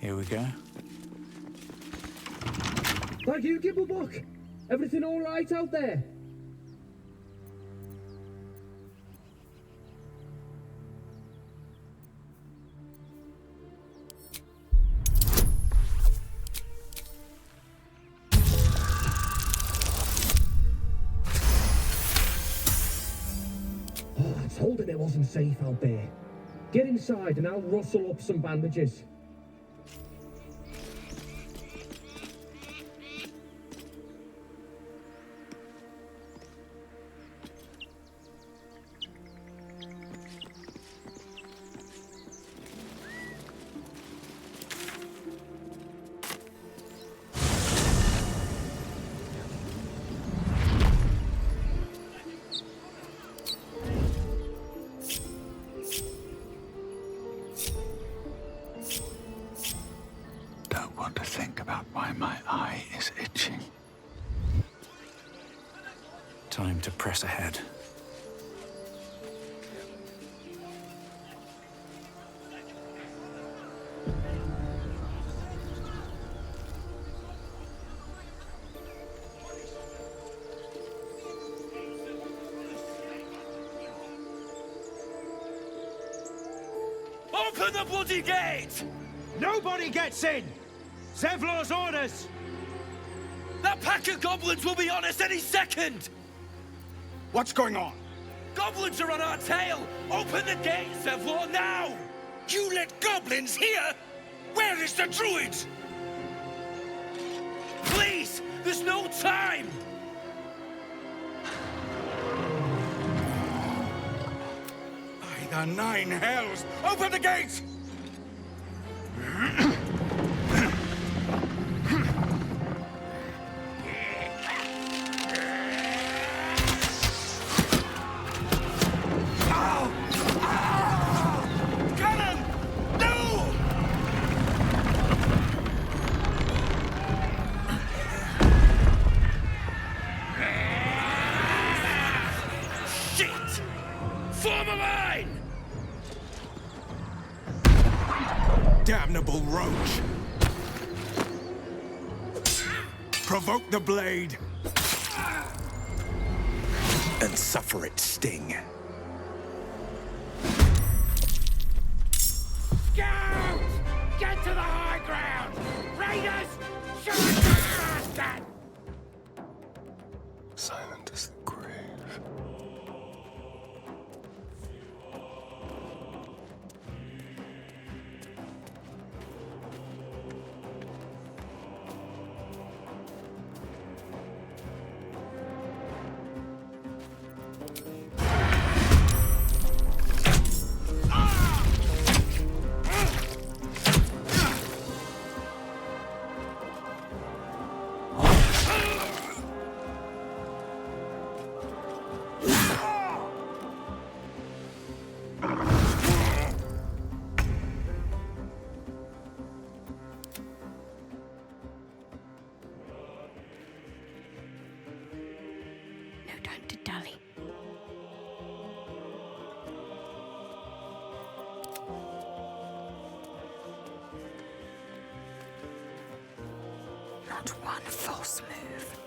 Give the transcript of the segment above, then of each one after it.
Here we go. Thank you, Gibblebuck. Everything all right out there? Oh, I told him it wasn't safe out there. Get inside and I'll rustle up some bandages. Don't want to think about why my eye is itching. Time to press ahead. Open the bloody gate! Nobody gets in! Zevlor's orders! That pack of goblins will be on us any second! What's going on? Goblins are on our tail! Open the gate, Zevlor, now! You let goblins here? Where is the Druid? Please! There's no time! By the 9 hells! Open the gate! Form a line! Damnable roach! Provoke the blade! And suffer its sting. Scout! Get to the high ground! Raiders! Shoot the bastard! Silent as the grave. No time to dally. Not one false move.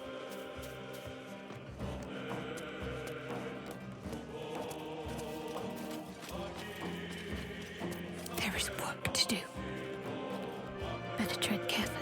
There is work to do. Better tread carefully.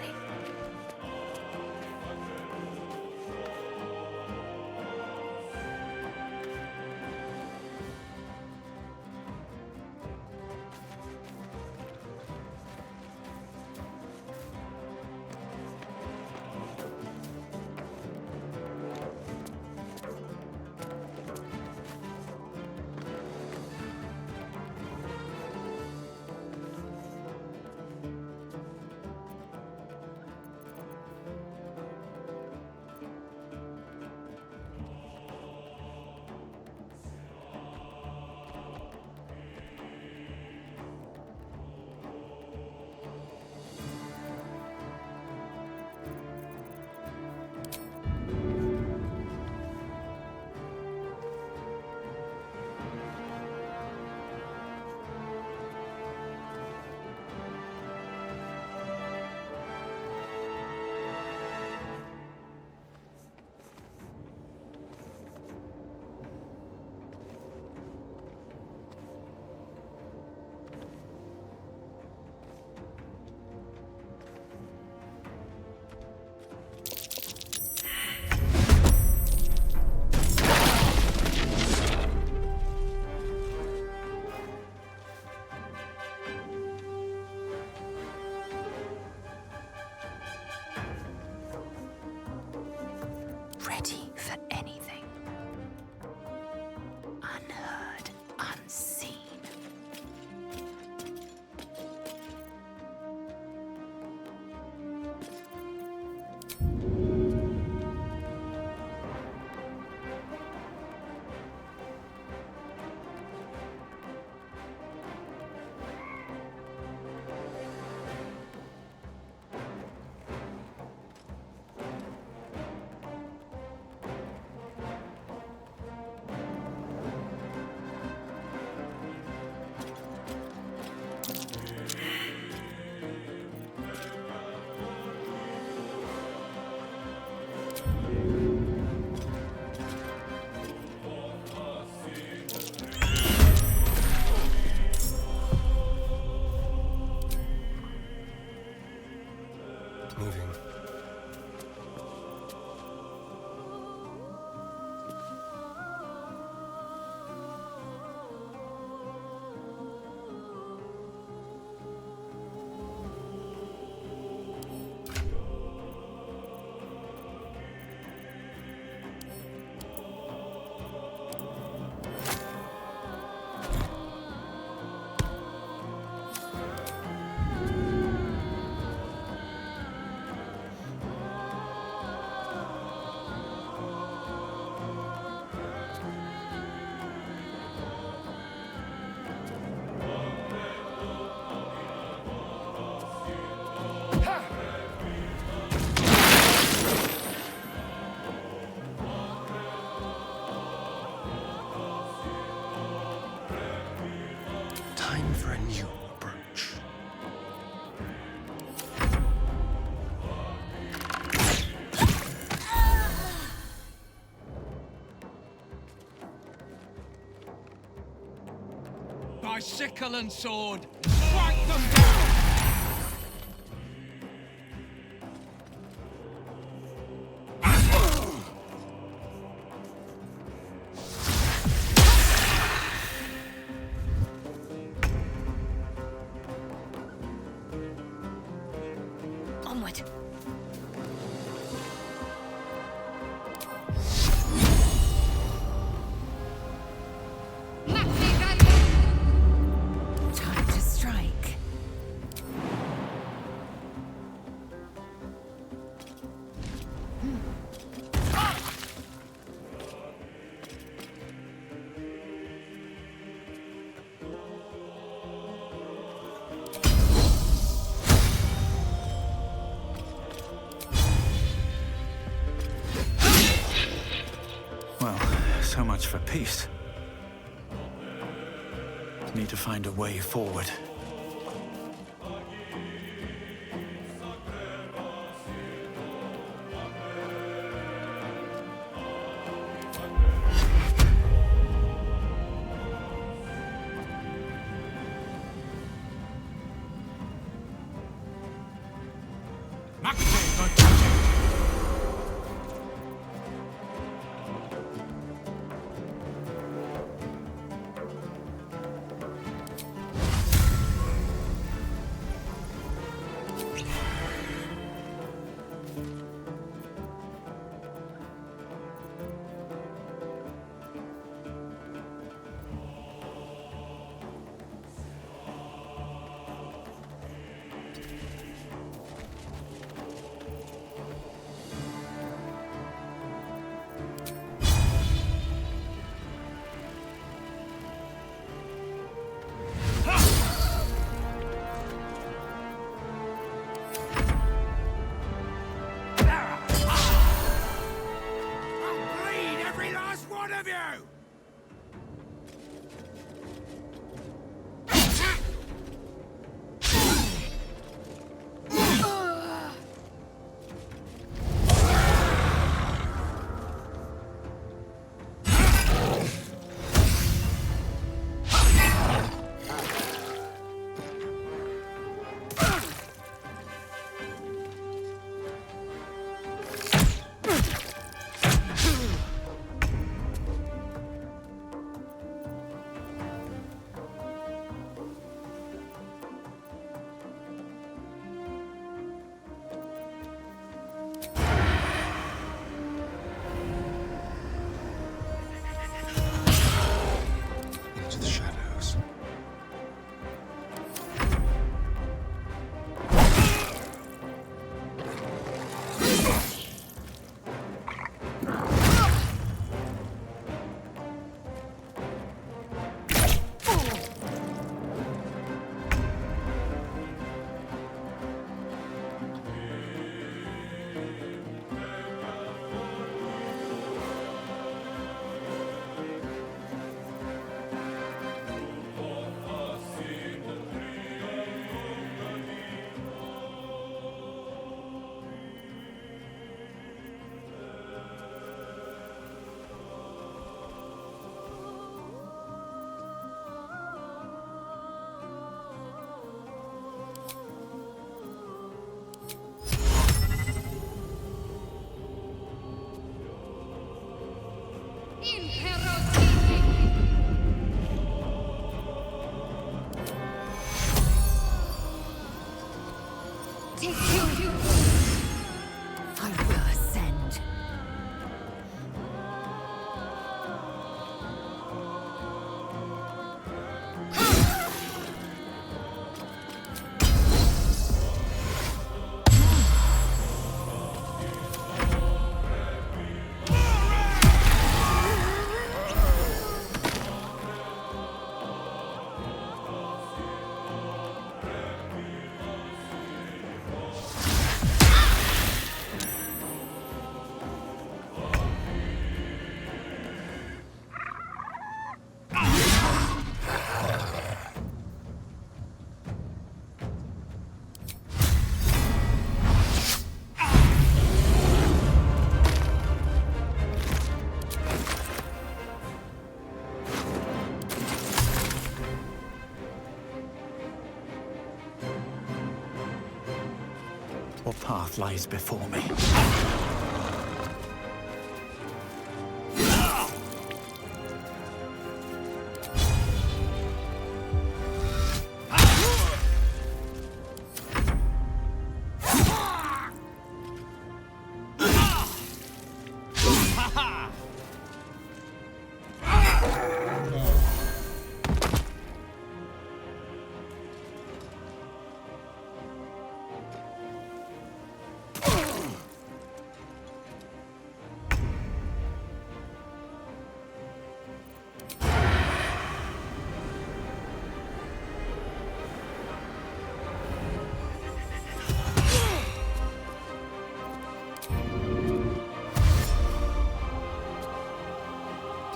Time for a new approach. By sickle and sword, strike them down! Onward. Time to strike. Well, so much for peace. Need to find a way forward. I'll bleed every last one of you! Into the shadows. I will ascend. What path lies before me?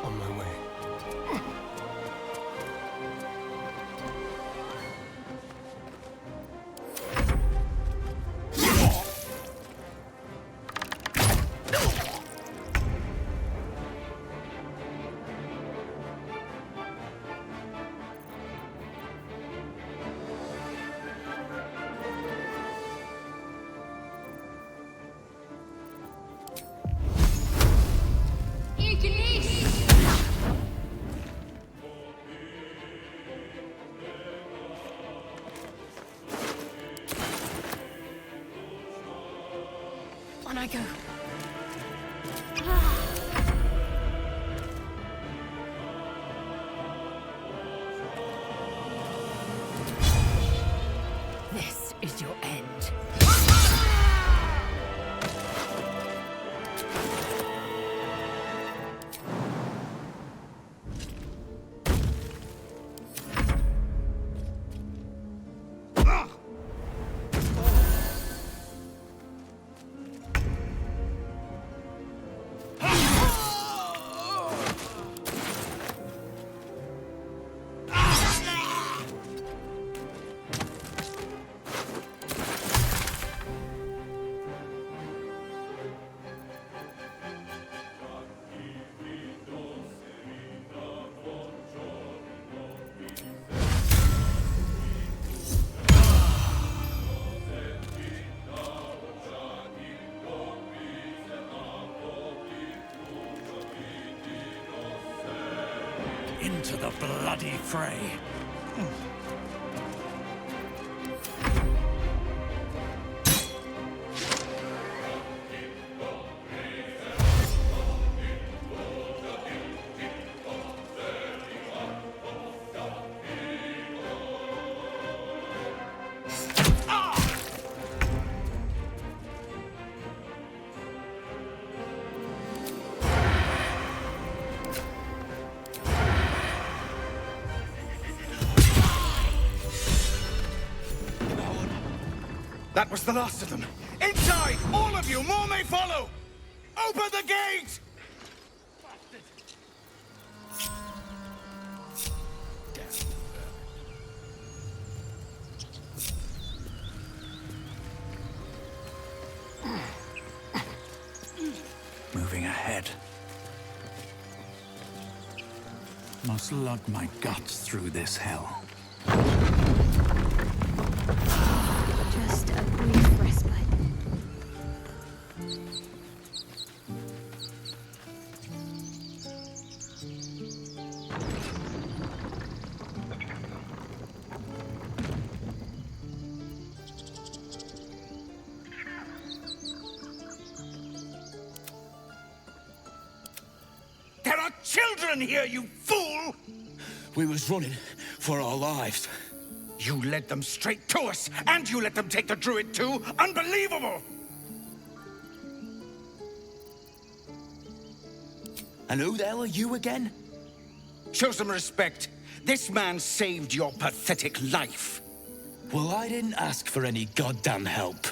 On my way. On I go. This is your end. Into the bloody fray. That was the last of them. Inside! All of you! More may follow! Open the gate! Moving ahead. Must lug my guts through this hell. Just a brief respite. There are children here, you fool! We was running for our lives. You led them straight to us, and you let them take the Druid too? Unbelievable! And who the hell are you again? Show some respect. This man saved your pathetic life. Well, I didn't ask for any goddamn help.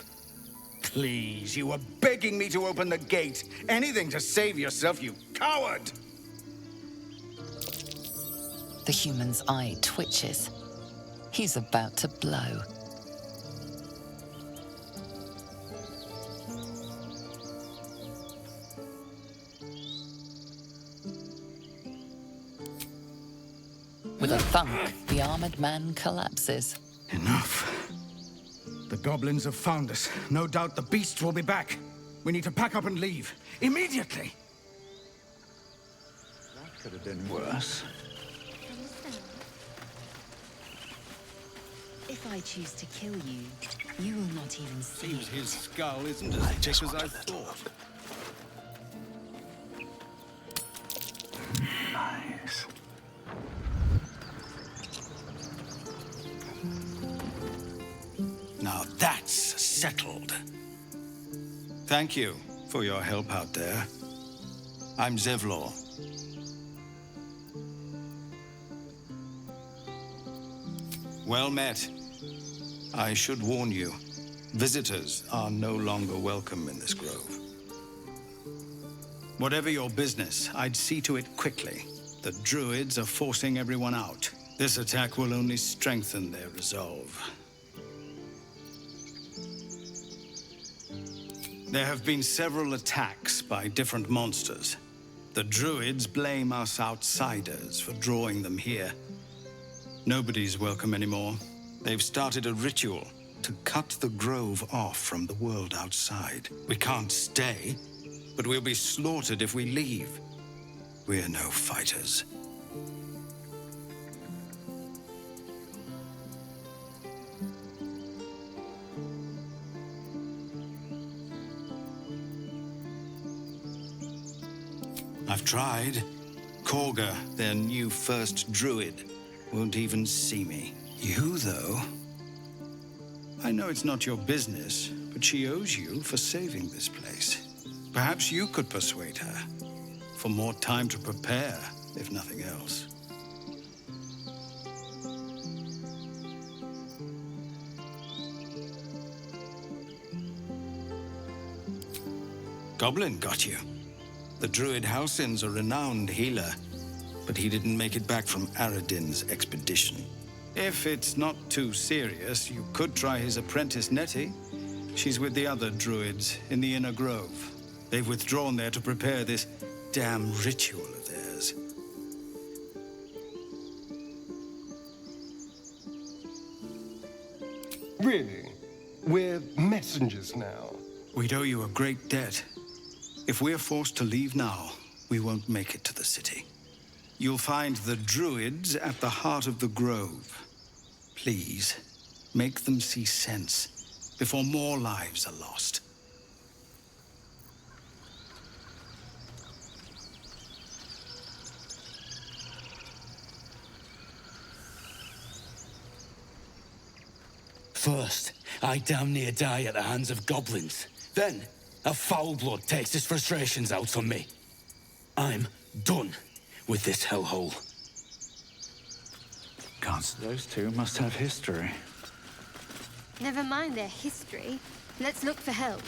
Please, you were begging me to open the gate. Anything to save yourself, you coward! The human's eye twitches. He's about to blow. With a thunk, the armored man collapses. Enough. The goblins have found us. No doubt the beasts will be back. We need to pack up and leave. Immediately! That could have been worse. If I choose to kill you, you will not even see Seems it. his skull isn't as thick as I thought. Nice. Now that's settled. Thank you for your help out there. I'm Zevlor. Well met. I should warn you, visitors are no longer welcome in this grove. Whatever your business, I'd see to it quickly. The Druids are forcing everyone out. This attack will only strengthen their resolve. There have been several attacks by different monsters. The Druids blame us outsiders for drawing them here. Nobody's welcome anymore. They've started a ritual to cut the grove off from the world outside. We can't stay, but we'll be slaughtered if we leave. We're no fighters. I've tried. Korga, their new first druid, won't even see me. You, though? I know it's not your business, but she owes you for saving this place. Perhaps you could persuade her. For more time to prepare, if nothing else. Goblin got you. The Druid Halsin's a renowned healer, but he didn't make it back from Aradin's expedition. If it's not too serious, you could try his apprentice Nettie. She's with the other Druids in the Inner Grove. They've withdrawn there to prepare this damn ritual of theirs. Really? We're messengers now. We'd owe you a great debt. If we're forced to leave now, we won't make it to the city. You'll find the Druids at the heart of the grove. Please, make them see sense before more lives are lost. First, I damn near die at the hands of goblins. Then, a foul blood takes his frustrations out on me. I'm done with this hellhole. Gods, those two must have history. Never mind their history. Let's look for help.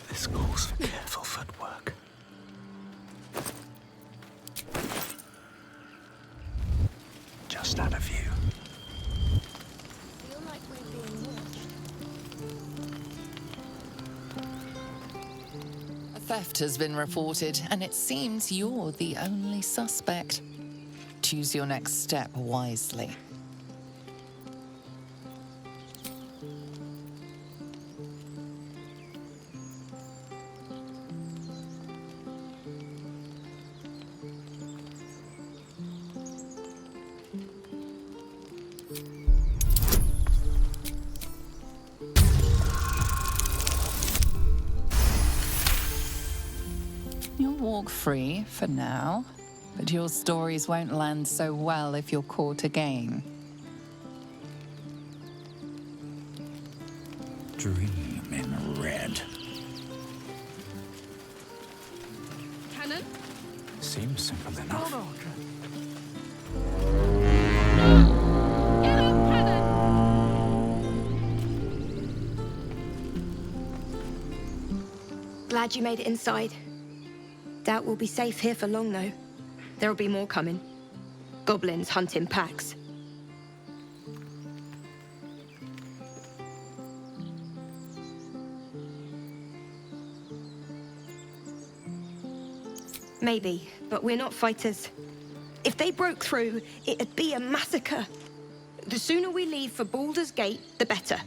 This calls for careful footwork. Just out of view. Feel like we're being watched. A theft has been reported, and it seems you're the only suspect. Choose your next step wisely. You'll walk free for now, but your stories won't land so well if you're caught again. Dream in red. Cannon? Seems simple enough. Get up, Cannon! Glad you made it inside. Doubt we'll be safe here for long, though. There'll be more coming. Goblins hunt in packs. Maybe, but we're not fighters. If they broke through, it'd be a massacre. The sooner we leave for Baldur's Gate, the better.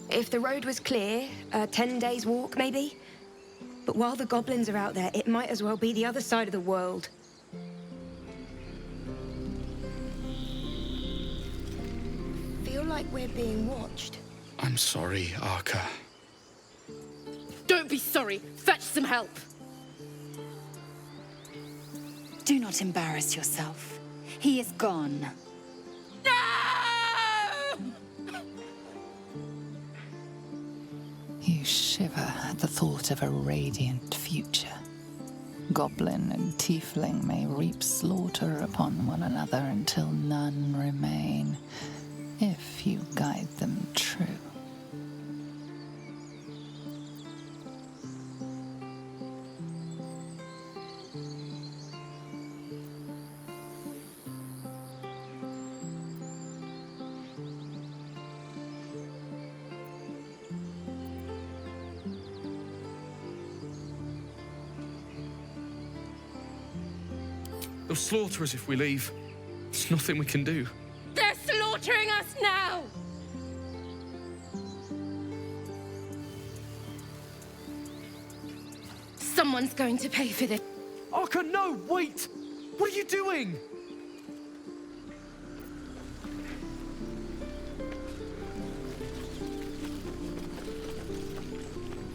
If the road was clear, 10 days walk, maybe? But while the goblins are out there, it might as well be the other side of the world. Feel like we're being watched. I'm sorry, Arca. Don't be sorry. Fetch some help. Do not embarrass yourself. He is gone. You shiver at the thought of a radiant future. Goblin and tiefling may reap slaughter upon one another until none remain, if you guide them true. They'll slaughter us if we leave. There's nothing we can do. They're slaughtering us now! Someone's going to pay for this. Arca, no! Wait! What are you doing?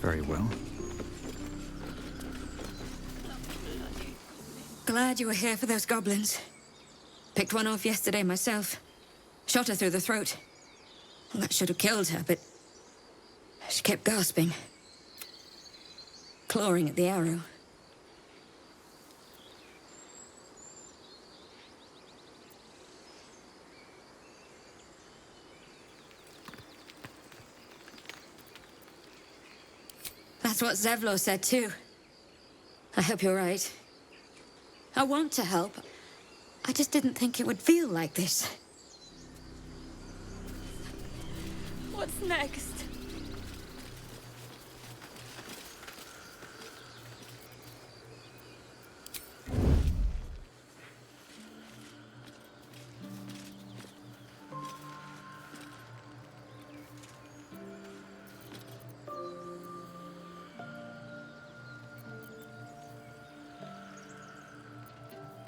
Very well. Glad you were here for those goblins. Picked one off yesterday myself. Shot her through the throat. Well, that should have killed her, but she kept gasping. Clawing at the arrow. That's what Zevlor said too. I hope you're right. I want to help. I just didn't think it would feel like this. What's next?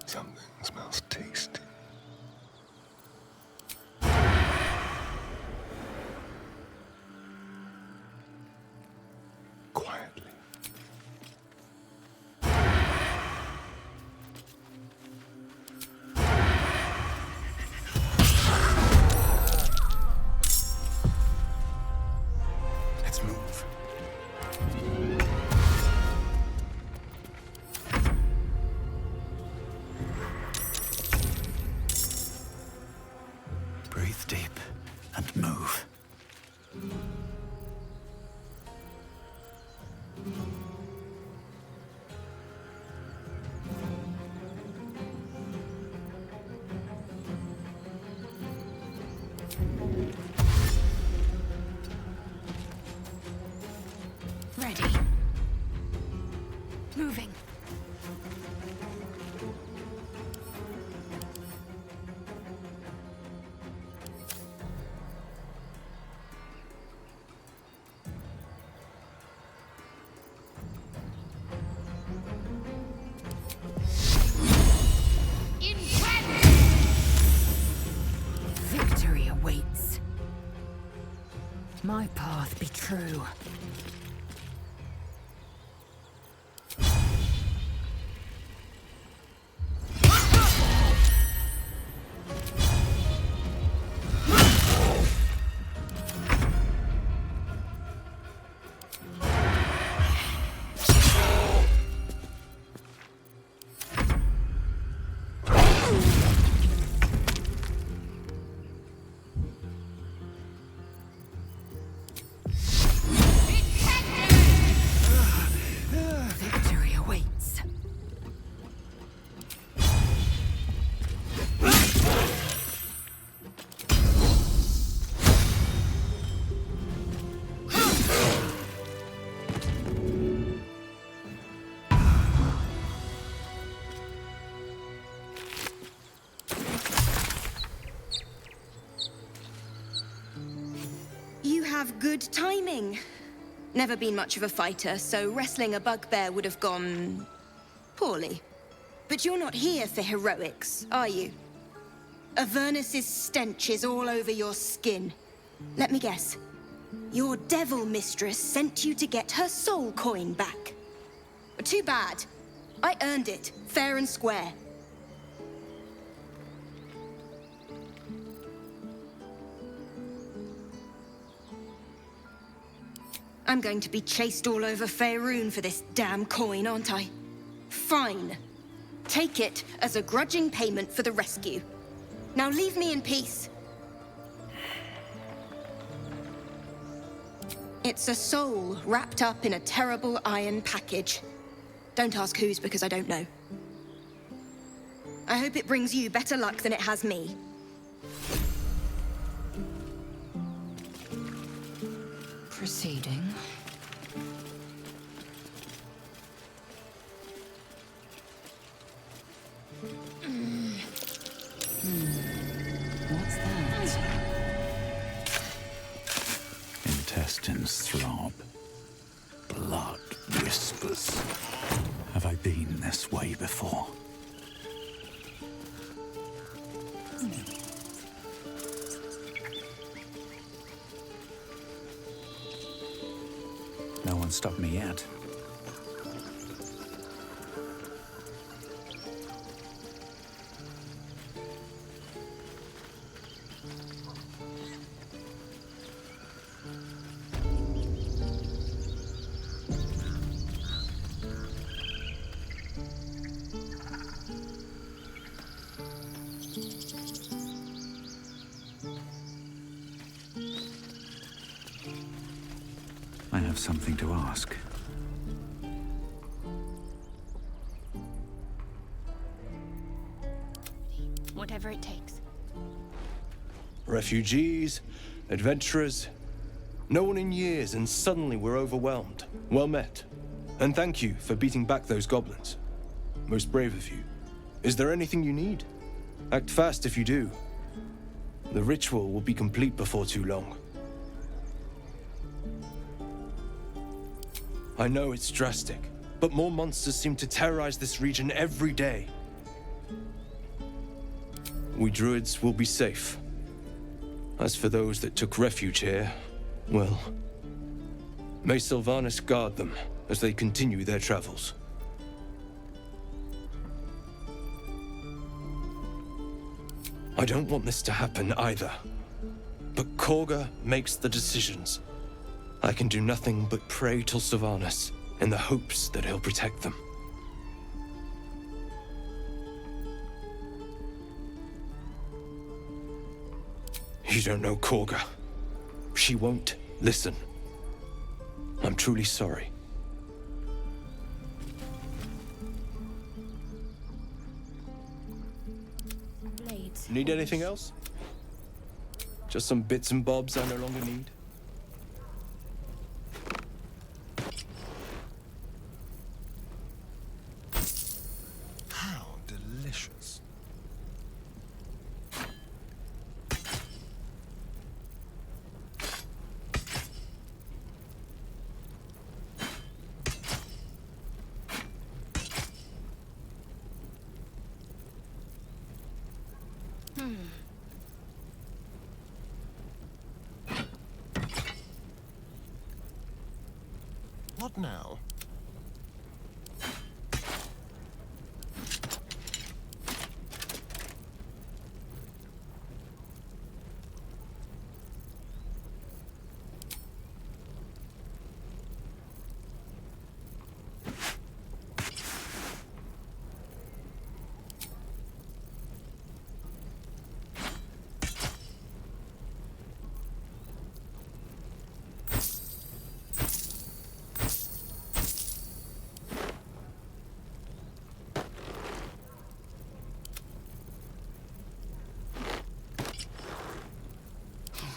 Something smells tasty. Quietly. Let's move. Breathe deep and move. Ready. Moving. Victory awaits. My path be true. You have good timing. Never been much of a fighter, so wrestling a bugbear would have gone poorly. But you're not here for heroics, are you? Avernus's stench is all over your skin. Let me guess. Your devil mistress sent you to get her soul coin back. Too bad. I earned it, fair and square. I'm going to be chased all over Faerun for this damn coin, aren't I? Fine. Take it as a grudging payment for the rescue. Now leave me in peace. It's a soul wrapped up in a terrible iron package. Don't ask whose, because I don't know. I hope it brings you better luck than it has me. Proceeding. What's that? Intestines throb. Blood whispers. Have I been this way before? No one stopped me yet. I have something to ask. Whatever it takes. Refugees, adventurers, no one in years, and suddenly we're overwhelmed. Well met. And thank you for beating back those goblins. Most brave of you. Is there anything you need? Act fast if you do. The ritual will be complete before too long. I know it's drastic, but more monsters seem to terrorize this region every day. We Druids will be safe. As for those that took refuge here, well, may Sylvanas guard them as they continue their travels. I don't want this to happen either, but Korga makes the decisions. I can do nothing but pray to Sylvanas in the hopes that he'll protect them. You don't know Korga. She won't listen. I'm truly sorry. Blades. Need anything else? Just some bits and bobs I no longer need? How delicious. What now?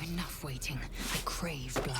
Enough waiting. I crave blood.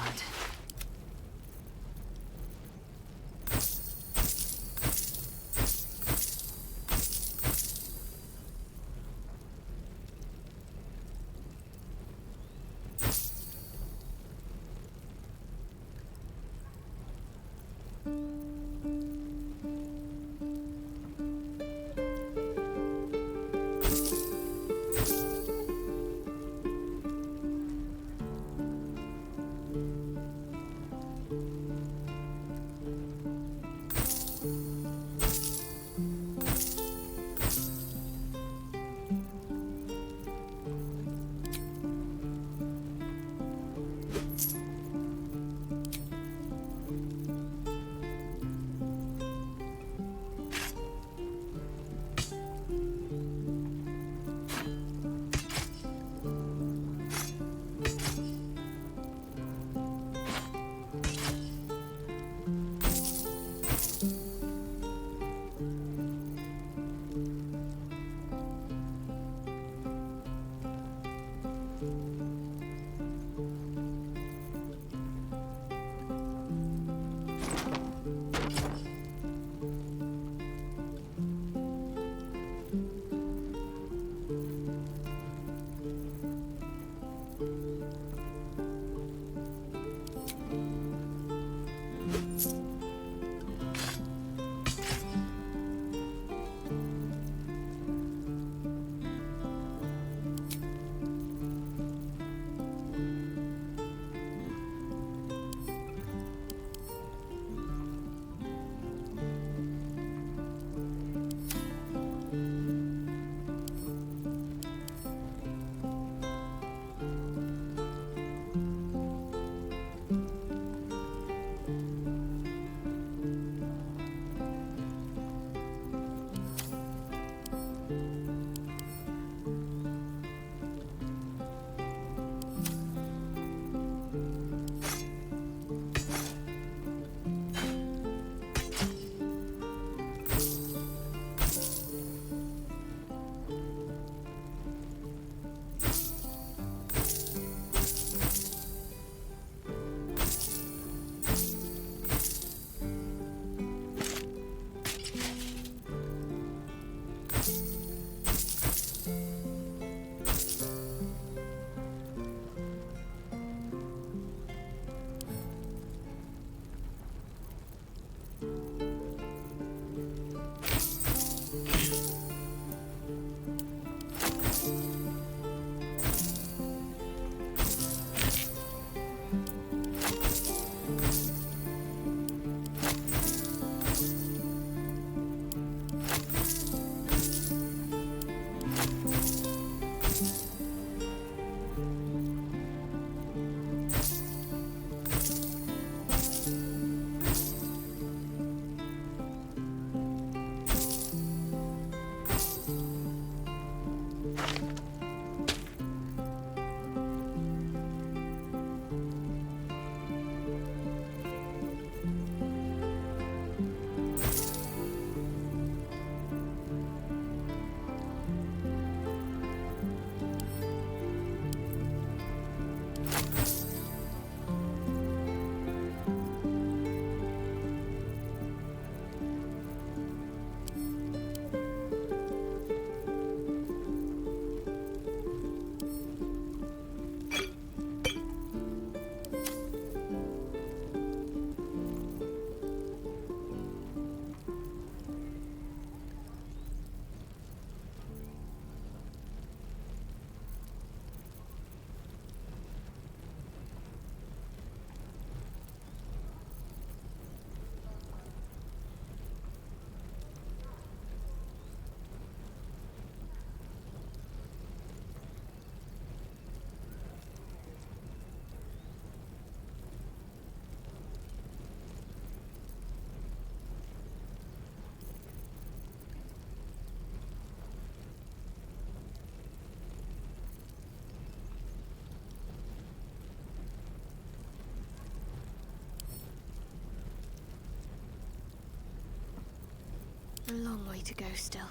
A long way to go still.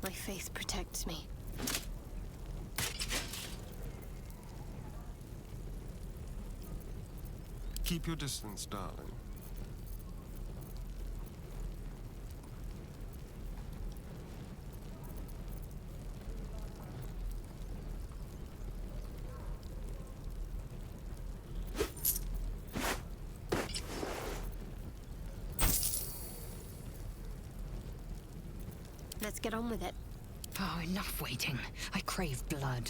My faith protects me. Keep your distance, darling. Let's get on with it. Oh, enough waiting. I crave blood.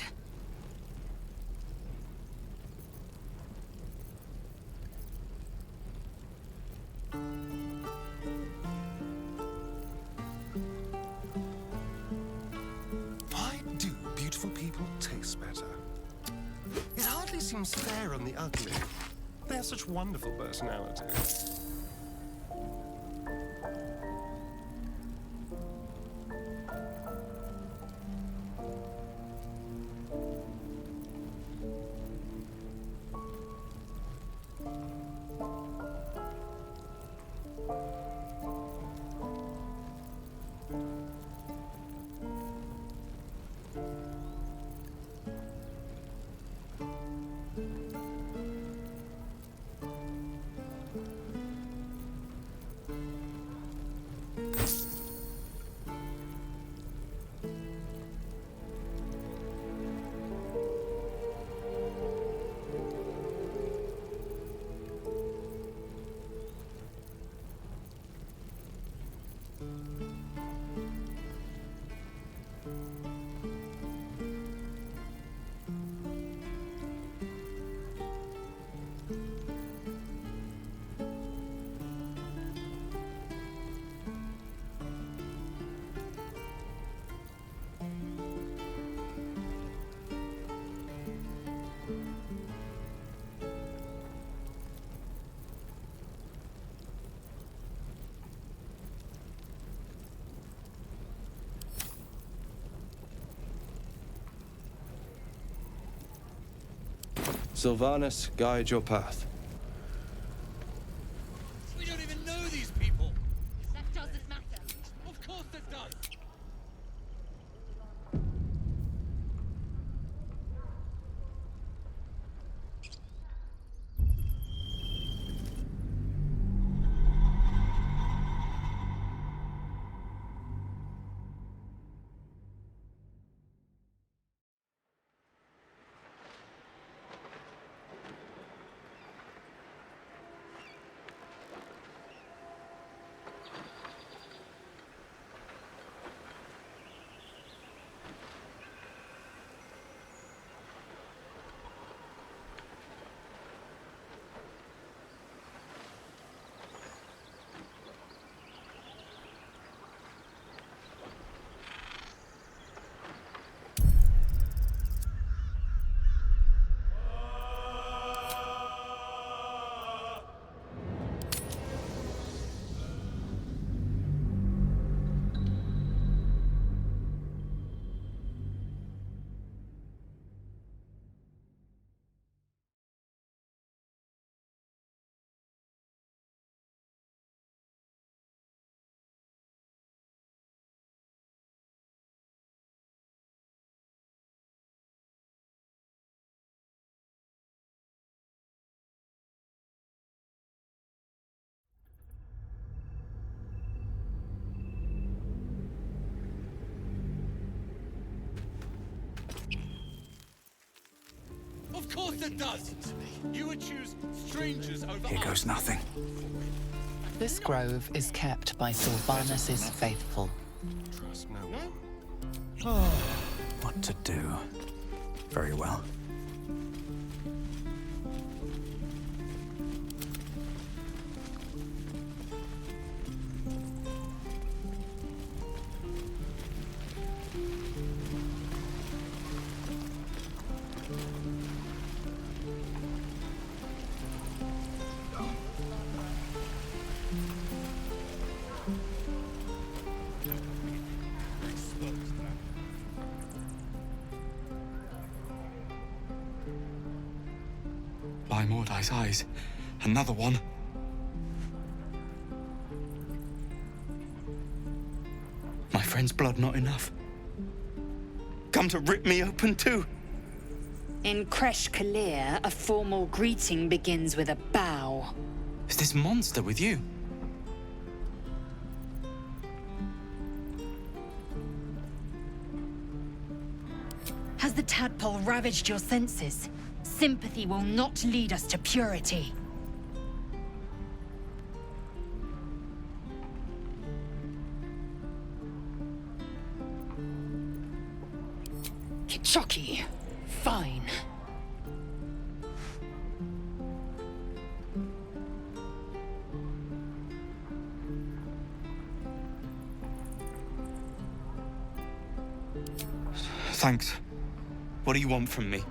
Why do beautiful people taste better? It hardly seems fair on the ugly. They have such wonderful personality. Sylvanas, guide your path. We don't even know these people. That doesn't matter. Of course it does. Of course it does! You would choose strangers over Here goes nothing. This grove is kept by Sylvanas' faithful. Trust no one. Oh, what to do? Very well. By Mordai's eyes, another one. My friend's blood not enough. Come to rip me open too. In Kresh Kalir, a formal greeting begins with a bow. Is this monster with you? Has the tadpole ravaged your senses? Sympathy will not lead us to purity. Kitchoki. Fine. Thanks. What do you want from me?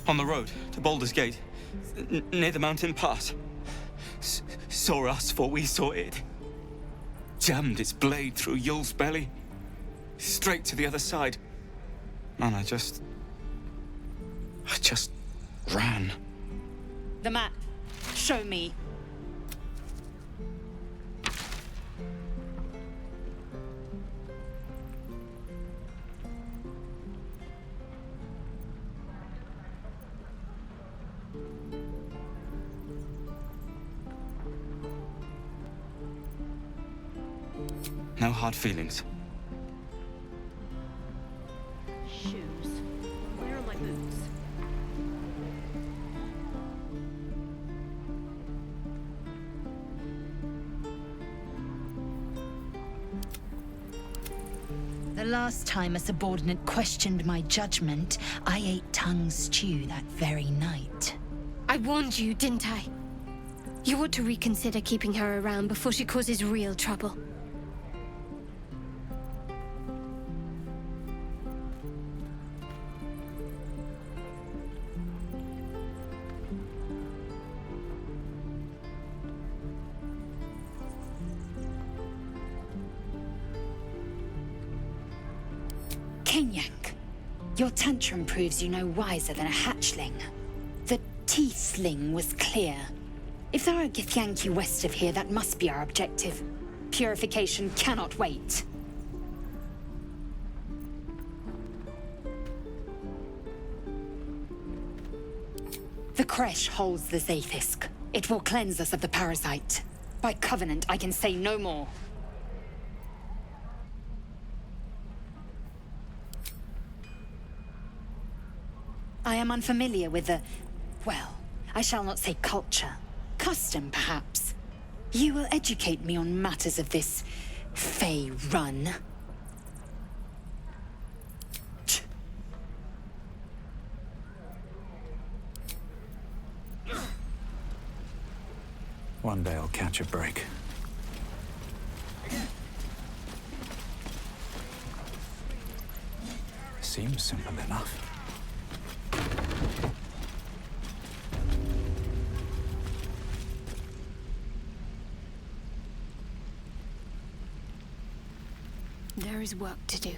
On the road to Baldur's Gate, near the mountain pass. Saw us, for we saw it. Jammed its blade through Yul's belly, straight to the other side. And I just ran. The map. Show me. No hard feelings. Shoes. Where are my boots? The last time a subordinate questioned my judgment, I ate tongue stew that very night. I warned you, didn't I? You ought to reconsider keeping her around before she causes real trouble. Kenyak, your tantrum proves you no wiser than a hatchling. The tiefling was clear. If there are Githyanki west of here, that must be our objective. Purification cannot wait. The Kresh holds the Zaithisk. It will cleanse us of the parasite. By covenant, I can say no more. I am unfamiliar with the... well, I shall not say culture. Custom, perhaps. You will educate me on matters of this... Fey run. One day I'll catch a break. Seems simple enough. There is work to do.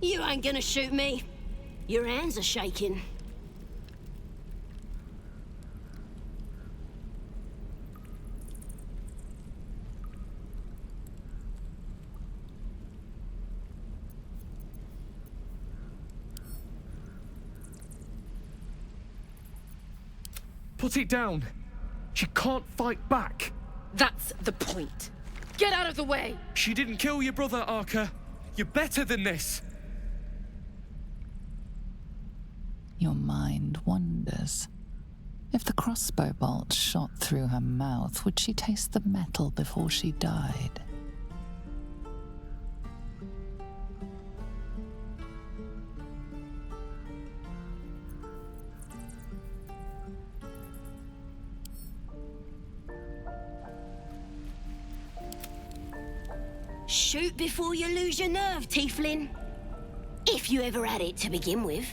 You ain't gonna shoot me. Your hands are shaking. Put it down. She can't fight back. That's the point. Get out of the way! She didn't kill your brother, Arca. You're better than this. Your mind wanders. If the crossbow bolt shot through her mouth, would she taste the metal before she died? Shoot before you lose your nerve, Tiefling. If you ever had it to begin with.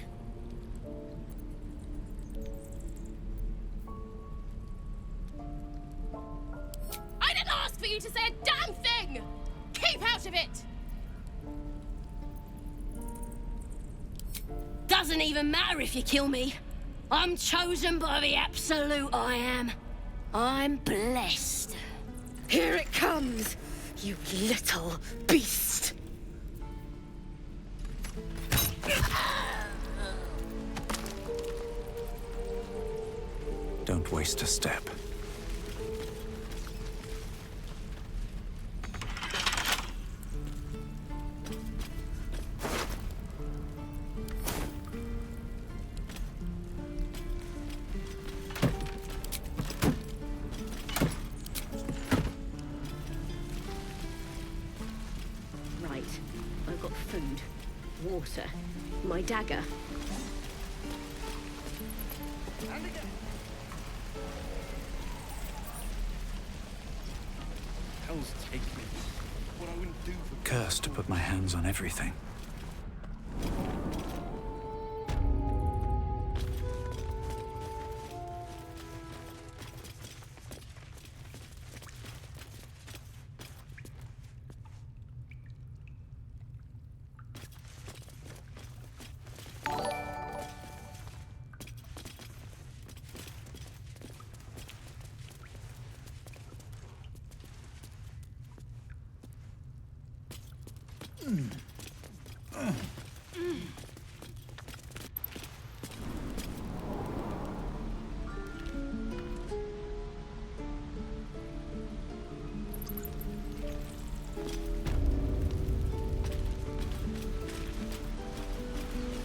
you to say a damn thing! Keep out of it! Doesn't even matter if you kill me. I'm chosen by the Absolute, I am. I'm blessed. Here it comes, you little beast. Don't waste a step. Right, I've got food, water, my dagger. Hell's take me. What I wouldn't do for... Cursed to put my hands on everything.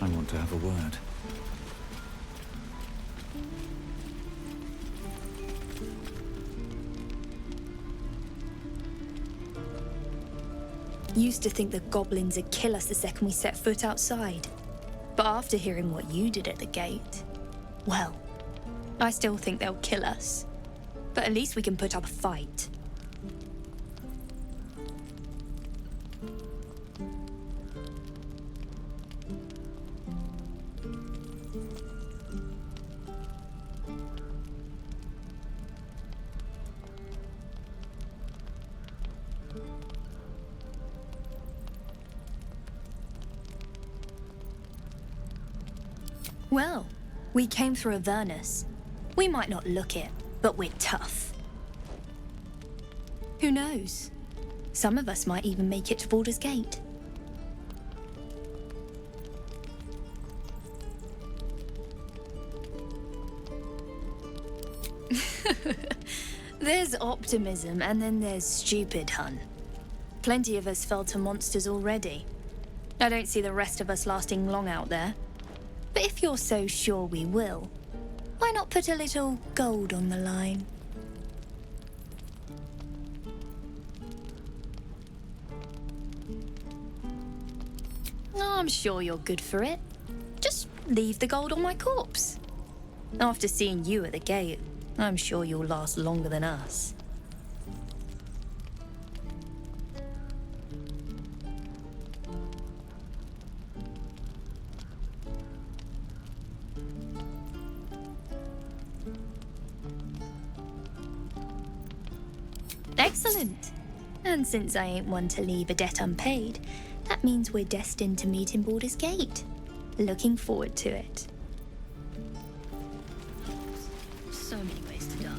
I want to have a word. Used to think the goblins would kill us the second we set foot outside. But after hearing what you did at the gate, well, I still think they'll kill us. But at least we can put up a fight. Well, we came through Avernus. We might not look it, but we're tough. Who knows? Some of us might even make it to Baldur's Gate. There's optimism, and then there's stupid, hun. Plenty of us fell to monsters already. I don't see the rest of us lasting long out there. But if you're so sure we will, why not put a little gold on the line? I'm sure you're good for it. Just leave the gold on my corpse. After seeing you at the gate, I'm sure you'll last longer than us. Excellent. And since I ain't one to leave a debt unpaid, that means we're destined to meet in Baldur's Gate. Looking forward to it. So many ways to die.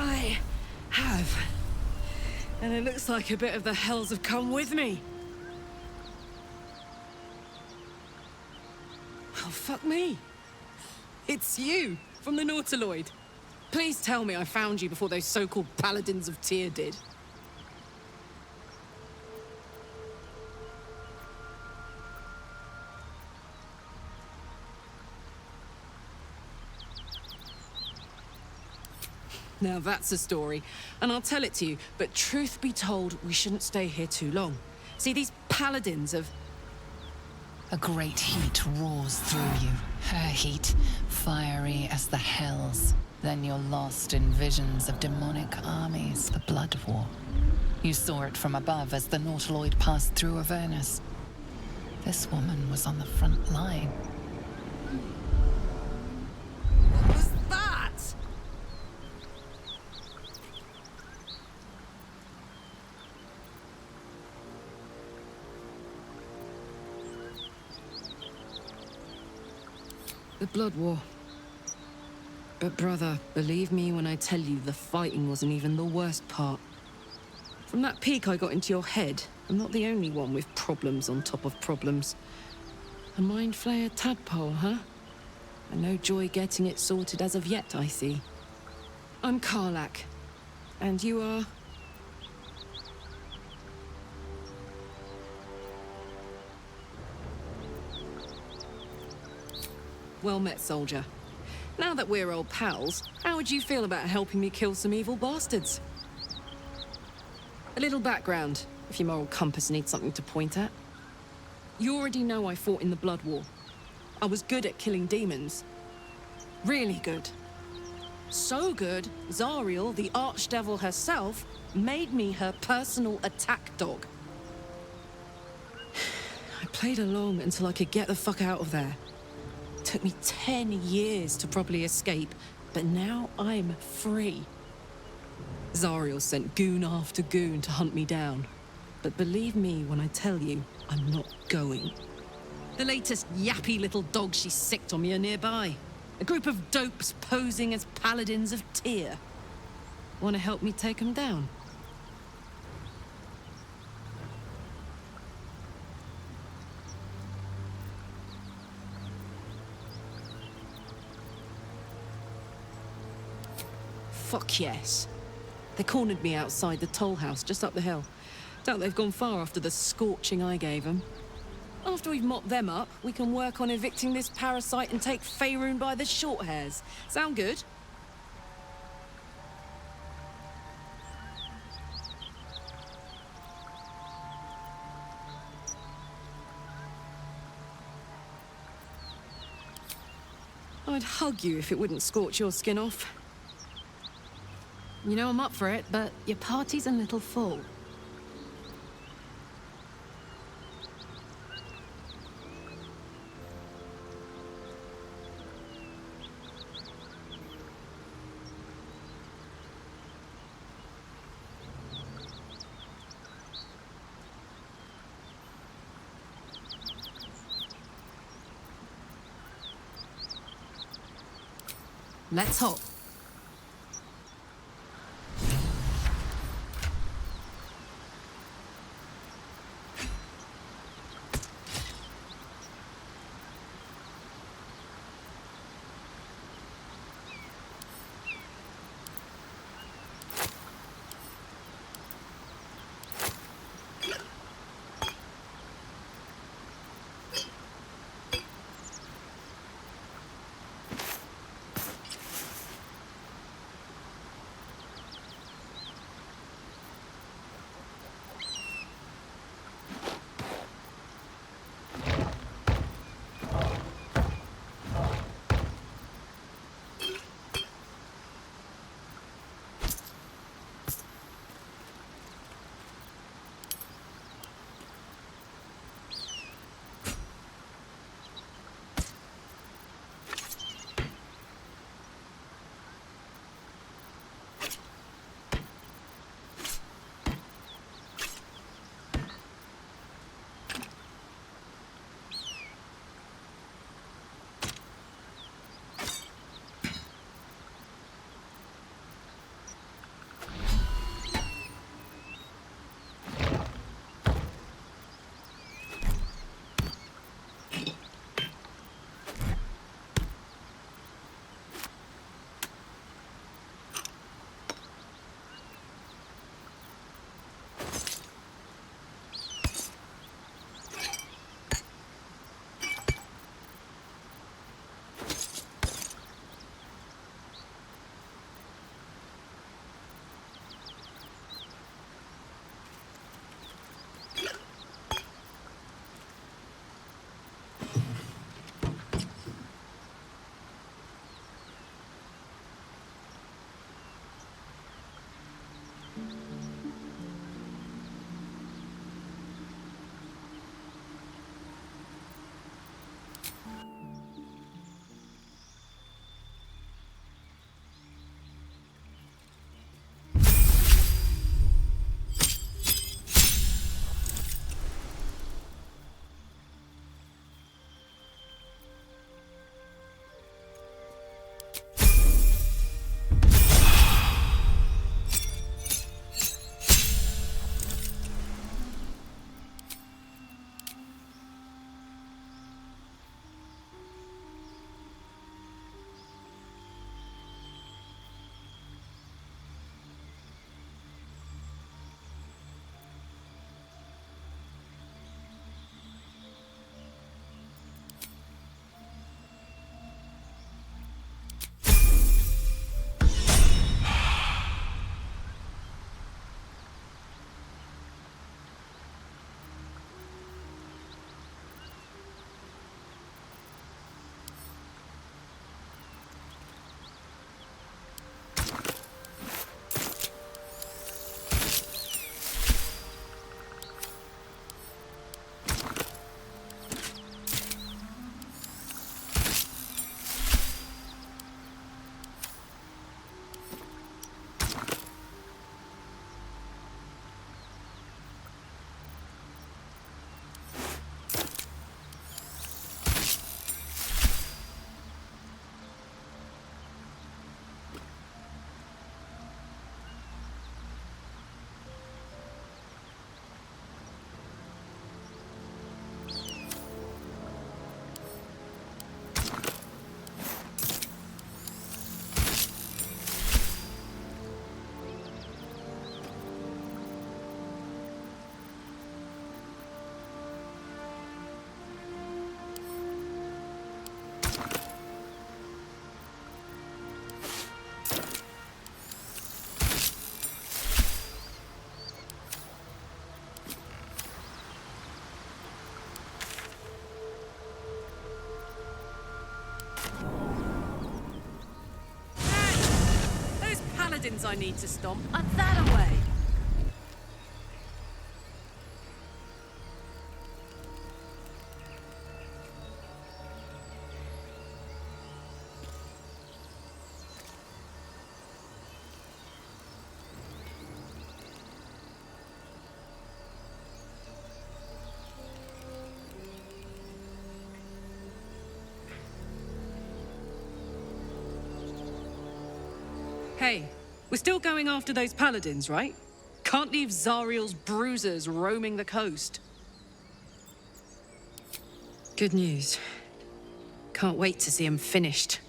I have. And it looks like a bit of the hells have come with me. Oh, fuck me. It's you, from the Nautiloid. Please tell me I found you before those so-called Paladins of Tyr did. Now that's a story, and I'll tell it to you, but truth be told, we shouldn't stay here too long. See, these paladins of... A great heat roars through you. Her heat, fiery as the hells. Then you're lost in visions of demonic armies, the Blood War. You saw it from above as the Nautiloid passed through Avernus. This woman was on the front line. What was that? The Blood War. But brother, believe me when I tell you the fighting wasn't even the worst part. From that peak I got into your head, I'm not the only one with problems on top of problems. A mind flayer tadpole, huh? And no joy getting it sorted as of yet, I see. I'm Karlak. And you are... Well met, soldier. Now that we're old pals, how would you feel about helping me kill some evil bastards? A little background, if your moral compass needs something to point at. You already know I fought in the Blood War. I was good at killing demons. Really good. So good, Zariel, the archdevil herself, made me her personal attack dog. I played along until I could get the fuck out of there. Took me 10 years to properly escape, but now I'm free. Zariel sent goon after goon to hunt me down. But believe me when I tell you, I'm not going. The latest yappy little dogs she sicked on me are nearby. A group of dopes posing as paladins of Tyr. Want to help me take them down? Fuck yes. They cornered me outside the toll house just up the hill. Doubt they've gone far after the scorching I gave them. After we've mopped them up, we can work on evicting this parasite and take Faerun by the short hairs. Sound good? I'd hug you if it wouldn't scorch your skin off. You know I'm up for it, but your party's a little full. Let's hop. paladins I need to stomp are that away. Hey, we're still going after those paladins, right? Can't leave Zariel's bruisers roaming the coast. Good news. Can't wait to see them finished.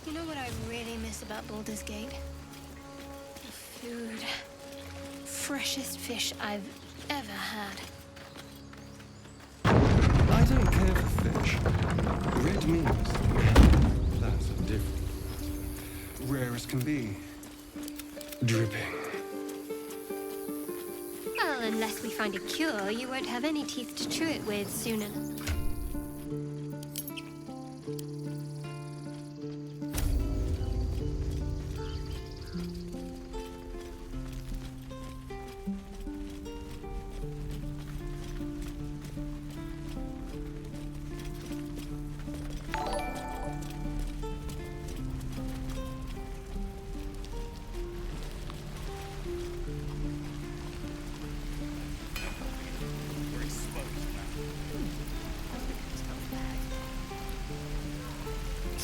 You know what I really miss about Baldur's Gate? The food. Freshest fish I've ever had. I don't care for fish. Red meat. That's a different. Rare as can be. Dripping. Well, unless we find a cure, you won't have any teeth to chew it with soon enough.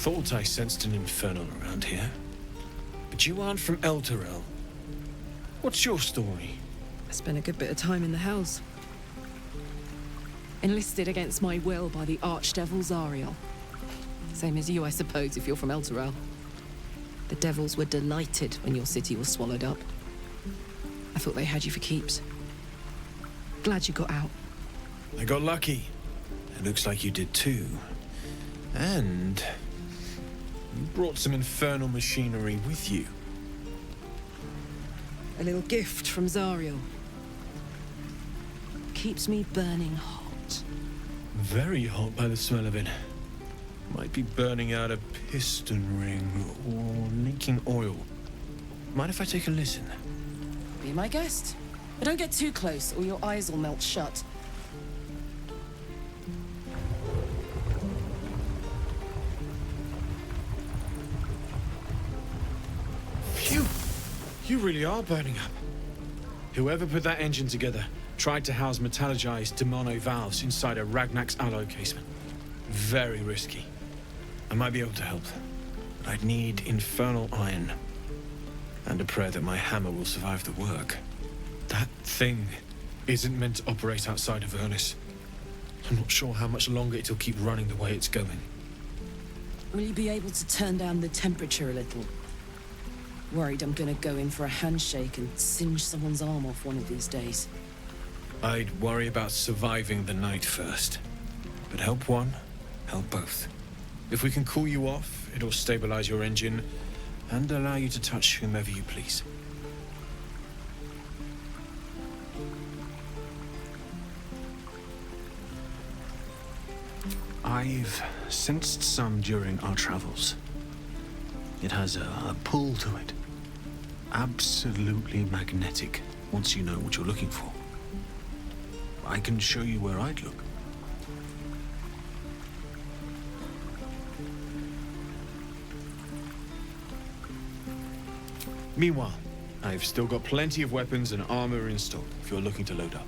Thought I sensed an infernal around here. But you aren't from Elturel. What's your story? I spent a good bit of time in the Hells. Enlisted against my will by the Archdevil Zariel. Same as you, I suppose, if you're from Elturel. The devils were delighted when your city was swallowed up. I thought they had you for keeps. Glad you got out. I got lucky. It looks like you did too. And you brought some infernal machinery with you. A little gift from Zariel. Keeps me burning hot. Very hot by the smell of it. Might be burning out a piston ring or leaking oil. Mind if I take a listen? Be my guest. But don't get too close or your eyes will melt shut. Phew! You really are burning up. Whoever put that engine together tried to house metallogized Demono valves inside a Ragnak's alloy casement. Very risky. I might be able to help, but I'd need infernal iron. And a prayer that my hammer will survive the work. That thing isn't meant to operate outside of Ernest. I'm not sure how much longer it'll keep running the way it's going. Will you be able to turn down the temperature a little? Worried I'm gonna go in for a handshake and singe someone's arm off one of these days. I'd worry about surviving the night first. But help one, help both. If we can cool you off, it'll stabilize your engine and allow you to touch whomever you please. I've sensed some during our travels. It has a pull to it. Absolutely magnetic, once you know what you're looking for. I can show you where I'd look. Meanwhile, I've still got plenty of weapons and armor in stock if you're looking to load up.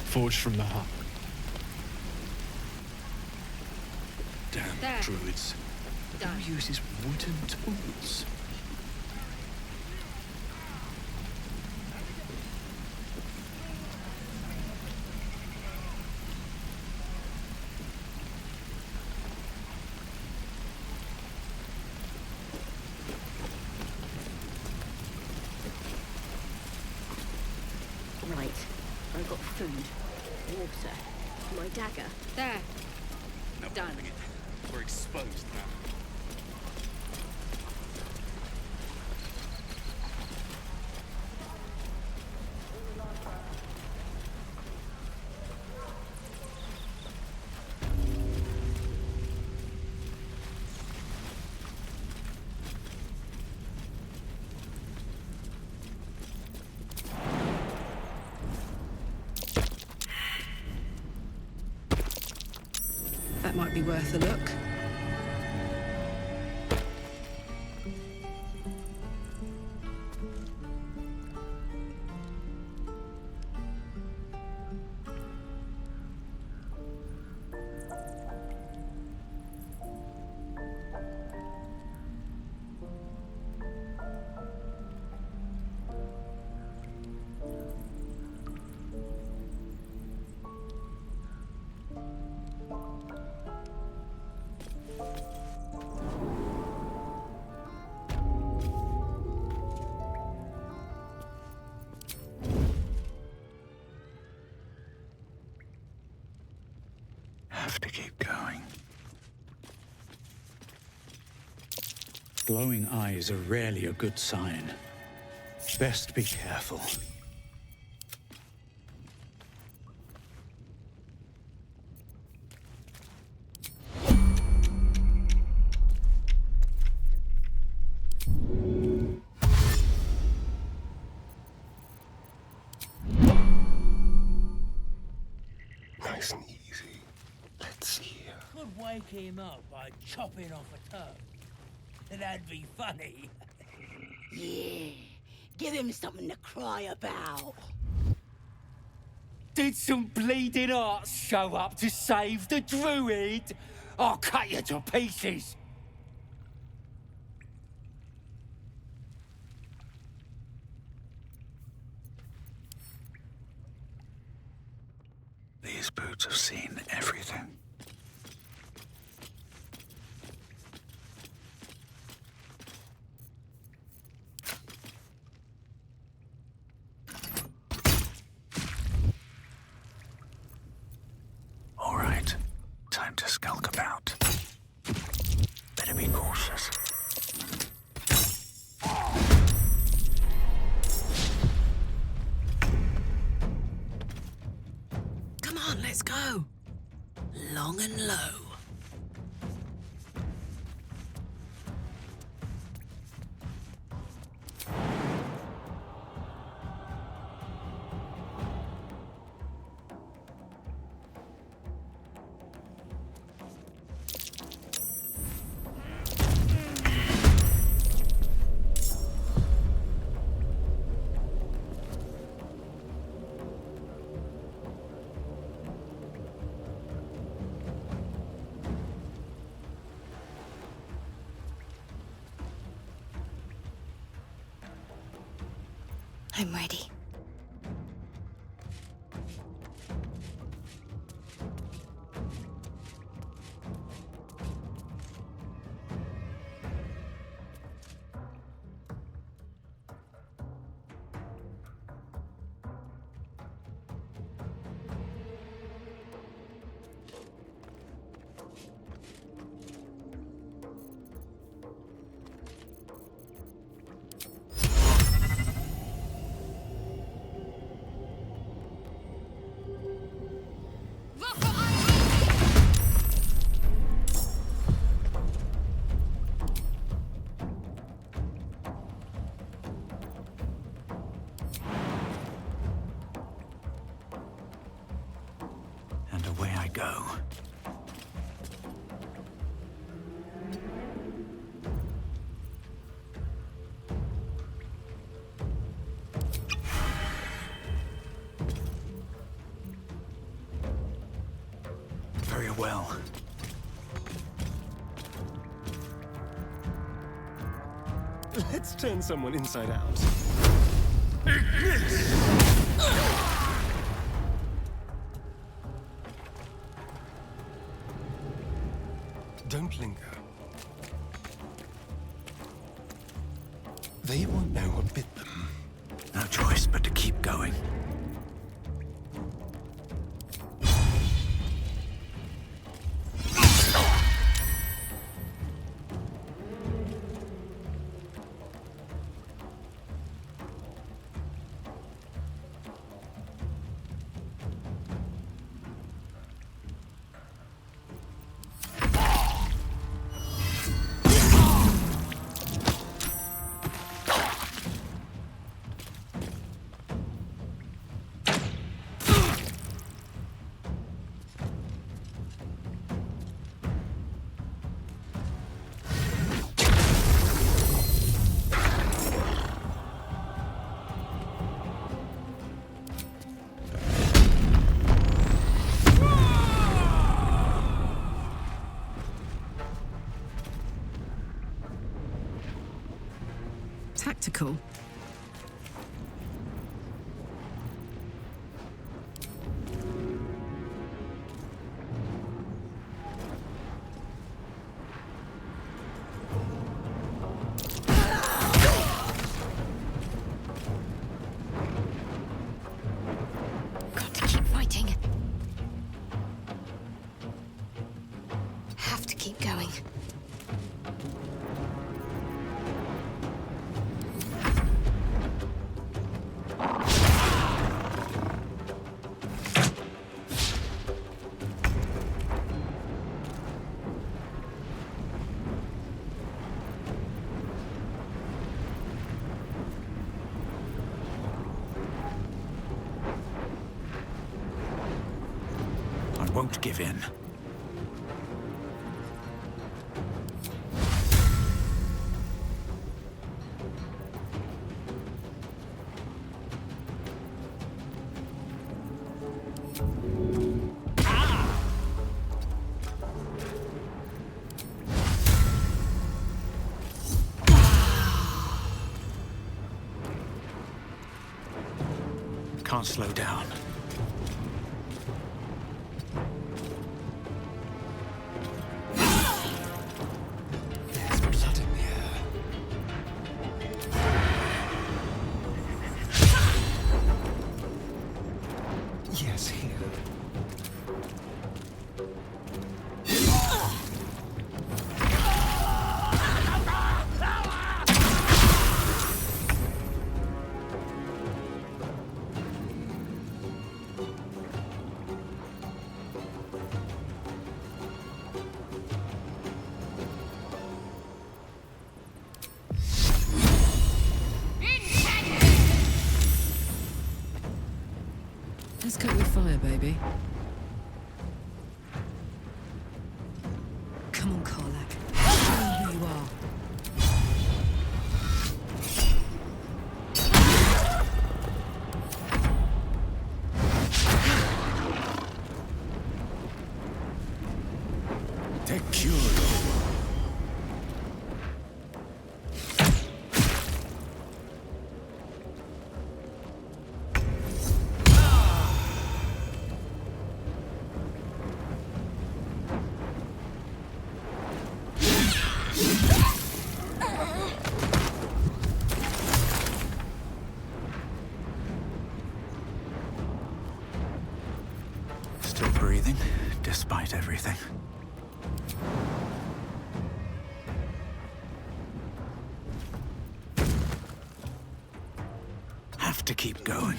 Forged from the heart. Damn There. druids. Done. Who uses wooden tools? Right. I've got food, water, my dagger. There. Done. We're exposed now. That might be worth a look. to keep going. Glowing eyes are rarely a good sign. Best be careful. Nice and easy. Let's see here. Could wake him up by chopping off a toe. That'd be funny. Yeah, give him something to cry about. Did some bleeding arts show up to save the Druid? I'll cut you to pieces. These boots have seen everything. All right, time to skulk about. Better be cautious. Come on, let's go. Long and low. I'm ready. And away I go. Very well. Let's turn someone inside out. Don't linger. They won't know what bit them. No choice but to keep going. Tactical. Got to keep fighting. won't give in. Can't slow down. There's blood in here. Yes, here. Let's cope with fire, baby. Come on, Karlak. Show me who you are. Te curo. Still breathing, despite everything. Have to keep going.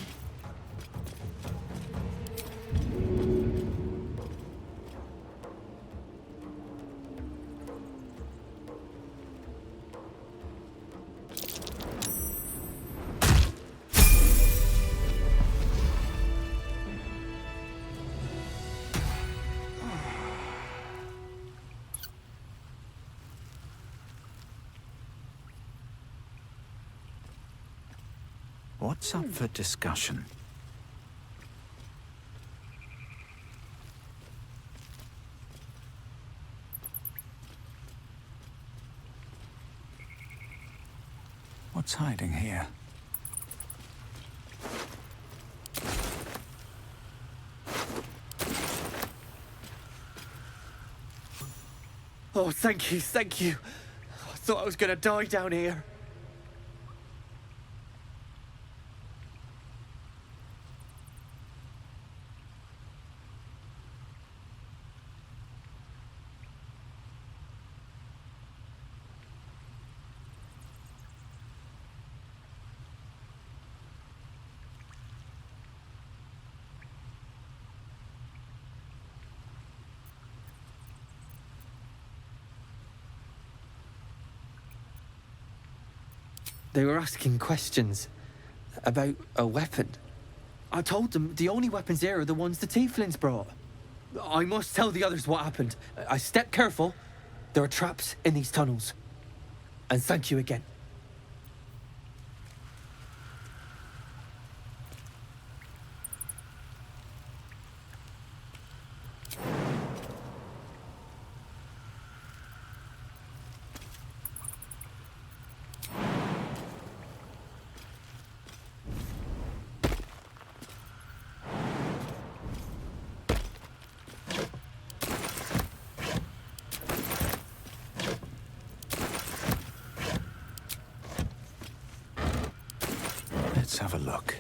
What's up for discussion? What's hiding here? Oh, thank you, thank you. I thought I was gonna die down here. They were asking questions about a weapon. I told them the only weapons here are the ones the Tieflings brought. I must tell the others what happened. I stepped careful. There are traps in these tunnels. And thank you again. Let's have a look.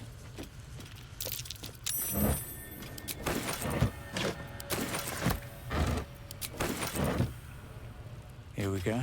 Here we go.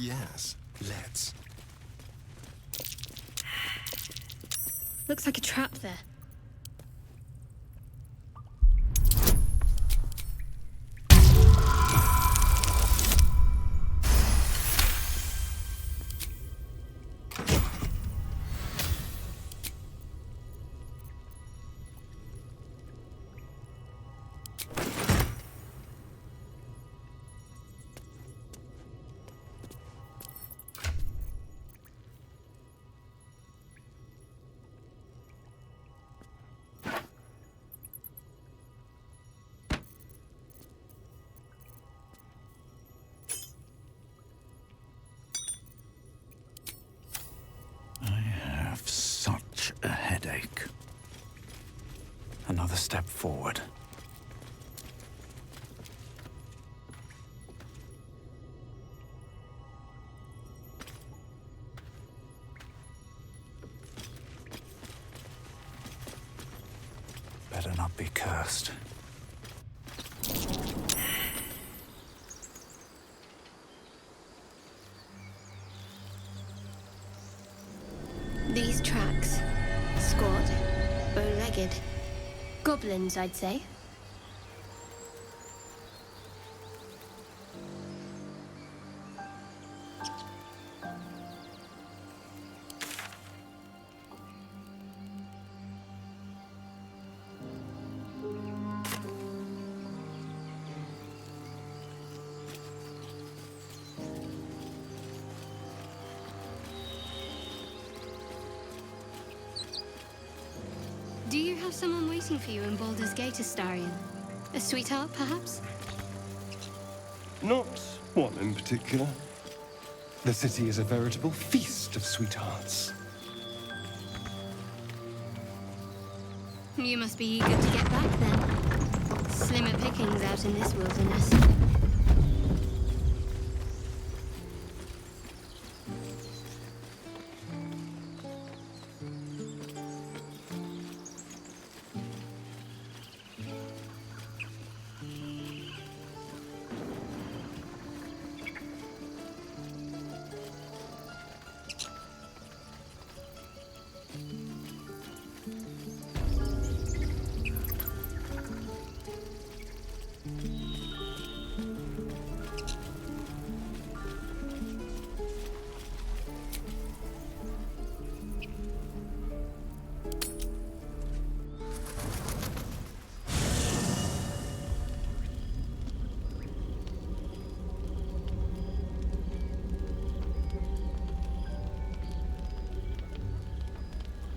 Yes, let's. Looks like a trap there. Such a headache. Another step forward. Better not be cursed. These tracks. Squat. Bow-legged. Goblins, I'd say. Do you have someone waiting for you in Baldur's Gate, Astarion? A sweetheart, perhaps? Not one in particular. The city is a veritable feast of sweethearts. You must be eager to get back, then. Slimmer pickings out in this wilderness.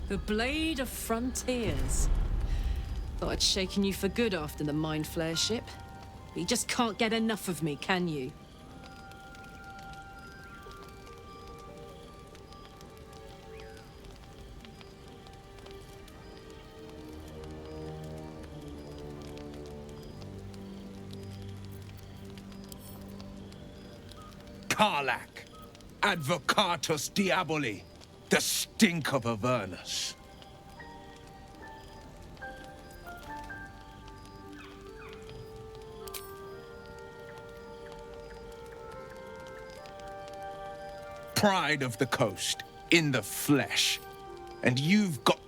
The Blade of Frontiers. Thought I'd shaken you for good after the Mind Flare ship. But you just can't get enough of me, can you? Karlach, Advocatus Diaboli, the stink of Avernus. Pride of the coast, in the flesh. And you've got...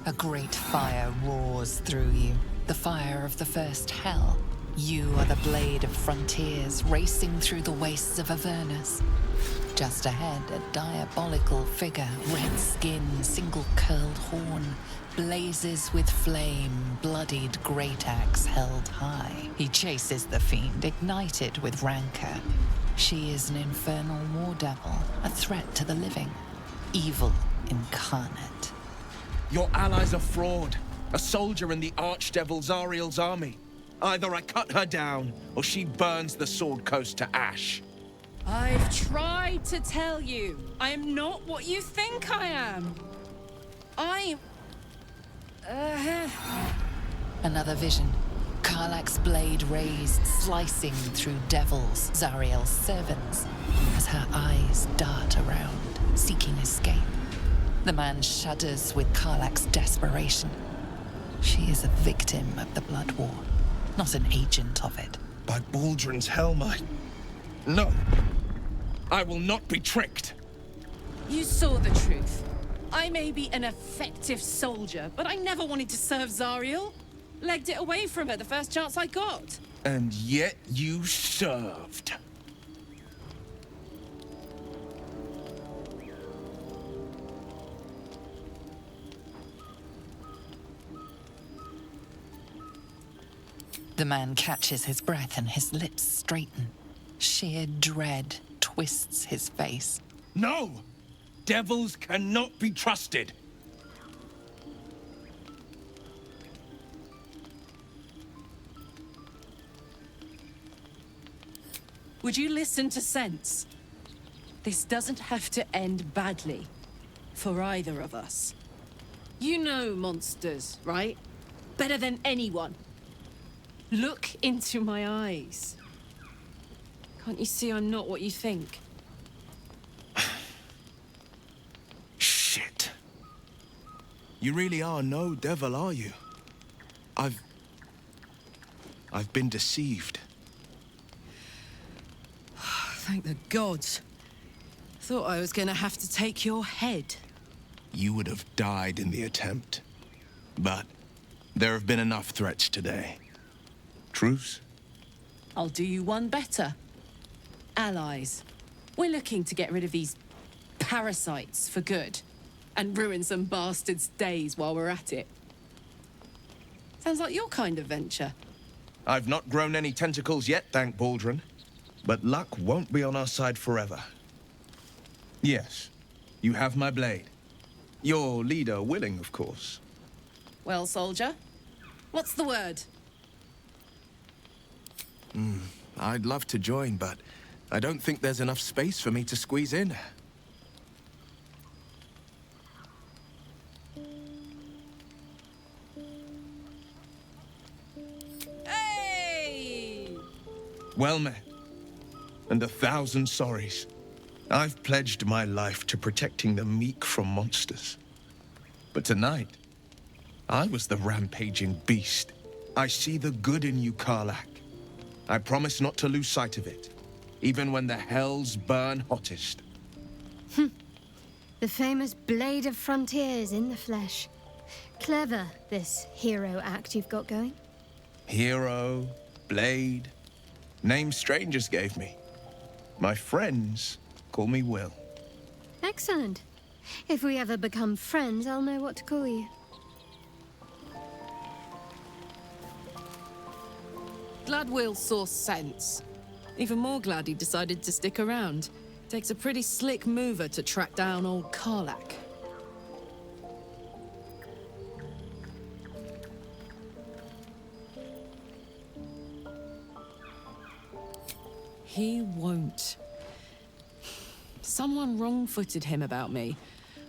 A great fire roars through you, the fire of the first hell. You are the Blade of Frontiers, racing through the wastes of Avernus. Just ahead, a diabolical figure, red skin, single-curled horn, blazes with flame, bloodied great axe held high. He chases the fiend, ignited with rancor. She is an infernal war devil, a threat to the living, evil incarnate. Your ally's a fraud, a soldier in the Archdevil Zariel's army. Either I cut her down, or she burns the Sword Coast to ash. I've tried to tell you, I am not what you think I am. I'm... Another vision. Karlach's blade raised, slicing through devils, Zariel's servants, as her eyes dart around, seeking escape. The man shudders with Karlach's desperation. She is a victim of the Blood War, not an agent of it. By Baldrin's helm, No! I will not be tricked! You saw the truth. I may be an effective soldier, but I never wanted to serve Zariel. Legged it away from her the first chance I got. And yet you served. The man catches his breath and his lips straighten. Sheer dread twists his face. No! Devils cannot be trusted! Would you listen to sense? This doesn't have to end badly. For either of us. You know monsters, right? Better than anyone. Look into my eyes. Can't you see I'm not what you think? Shit. You really are no devil, are you? I've been deceived. Thank the gods. Thought I was gonna have to take your head. You would have died in the attempt. But there have been enough threats today. Truce? I'll do you one better. Allies. We're looking to get rid of these parasites for good. And ruin some bastards' days while we're at it. Sounds like your kind of venture. I've not grown any tentacles yet, thank Baldrin. But luck won't be on our side forever. Yes, you have my blade. Your leader willing, of course. Well, soldier, what's the word? I'd love to join, but I don't think there's enough space for me to squeeze in. Hey! Well met. And 1,000 sorries. I've pledged my life to protecting the meek from monsters. But tonight, I was the rampaging beast. I see the good in you, Karlach. I promise not to lose sight of it, even when the hells burn hottest. The famous Blade of Frontiers in the flesh. Clever, this hero act you've got going. Hero, blade, names strangers gave me. My friends call me Will. Excellent. If we ever become friends, I'll know what to call you. Glad Will saw sense. Even more glad he decided to stick around. Takes a pretty slick mover to track down old Karlach. He won't. Someone wrong-footed him about me,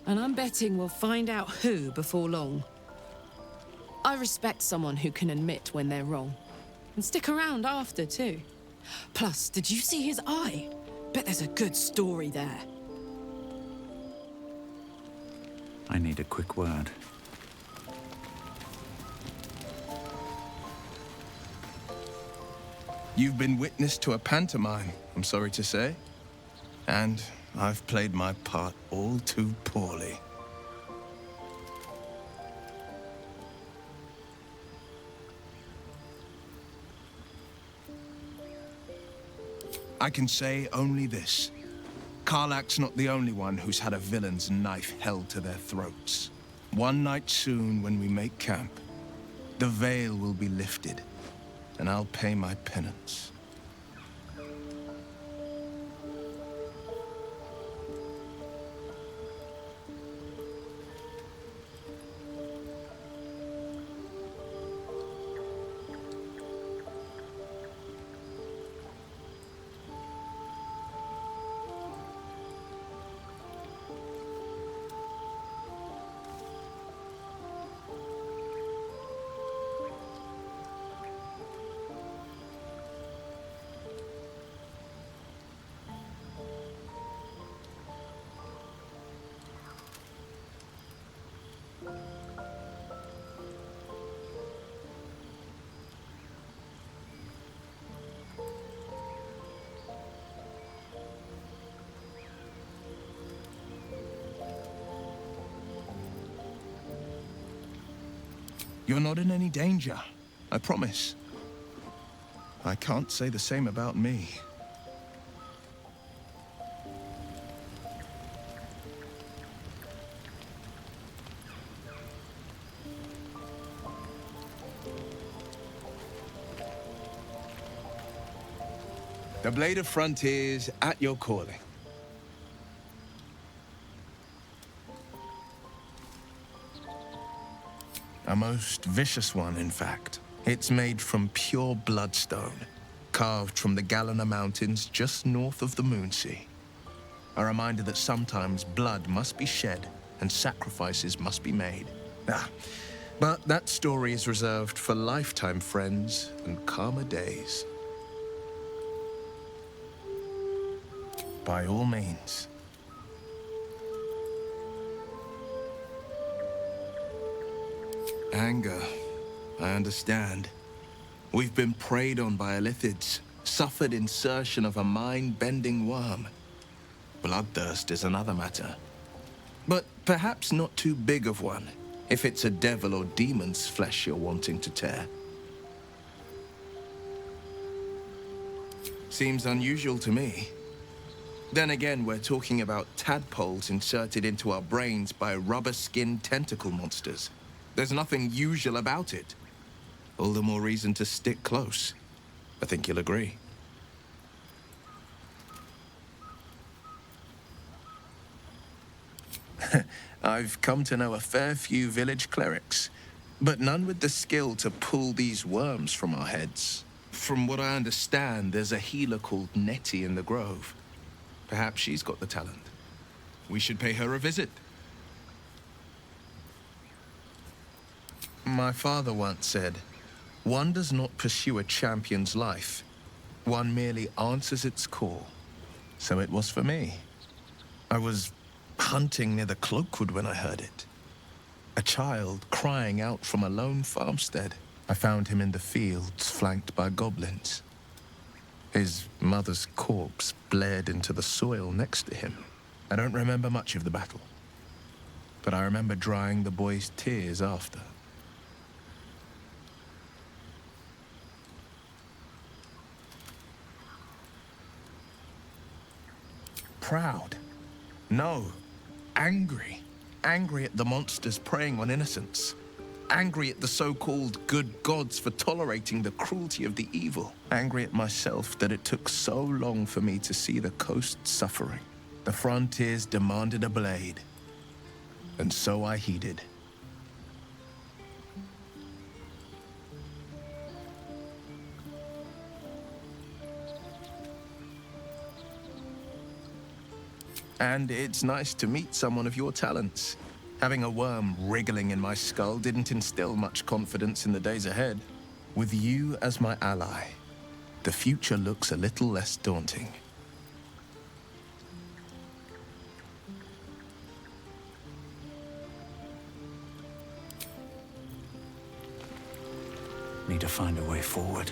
and I'm betting we'll find out who before long. I respect someone who can admit when they're wrong. And stick around after, too. Plus, did you see his eye? Bet there's a good story there. I need a quick word. You've been witness to a pantomime, I'm sorry to say. And I've played my part all too poorly. I can say only this. Karlach's not the only one who's had a villain's knife held to their throats. One night soon, when we make camp, the veil will be lifted, and I'll pay my penance. You're not in any danger, I promise. I can't say the same about me. The Blade of Frontiers at your calling. A most vicious one, in fact. It's made from pure bloodstone, carved from the Galena Mountains just north of the Moonsea. A reminder that sometimes blood must be shed and sacrifices must be made. But that story is reserved for lifetime friends and calmer days. By all means. Anger, I understand. We've been preyed on by Illithids, suffered insertion of a mind-bending worm. Bloodthirst is another matter. But perhaps not too big of one, if it's a devil or demon's flesh you're wanting to tear. Seems unusual to me. Then again, we're talking about tadpoles inserted into our brains by rubber-skinned tentacle monsters. There's nothing usual about it. All the more reason to stick close. I think you'll agree. I've come to know a fair few village clerics, but none with the skill to pull these worms from our heads. From what I understand, there's a healer called Nettie in the Grove. Perhaps she's got the talent. We should pay her a visit. My father once said, one does not pursue a champion's life. One merely answers its call. So it was for me. I was hunting near the Cloakwood when I heard it. A child crying out from a lone farmstead. I found him in the fields, flanked by goblins. His mother's corpse blared into the soil next to him. I don't remember much of the battle, but I remember drying the boy's tears after. Proud? No. Angry. Angry at the monsters preying on innocents. Angry at the so-called good gods for tolerating the cruelty of the evil. Angry at myself that it took so long for me to see the coast suffering. The frontiers demanded a blade, and so I heeded. And it's nice to meet someone of your talents. Having a worm wriggling in my skull didn't instill much confidence in the days ahead. With you as my ally, the future looks a little less daunting. Need to find a way forward.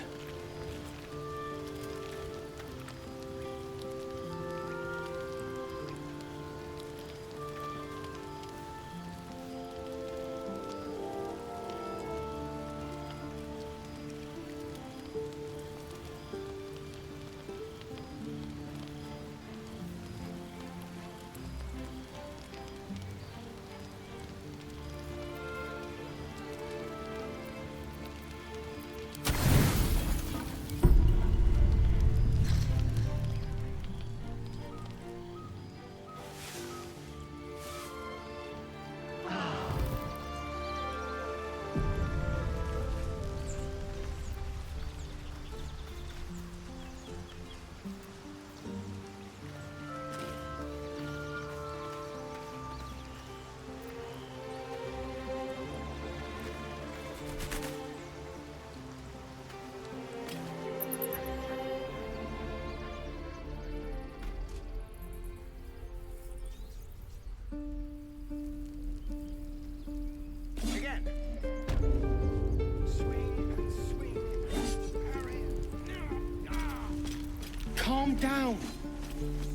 Calm down,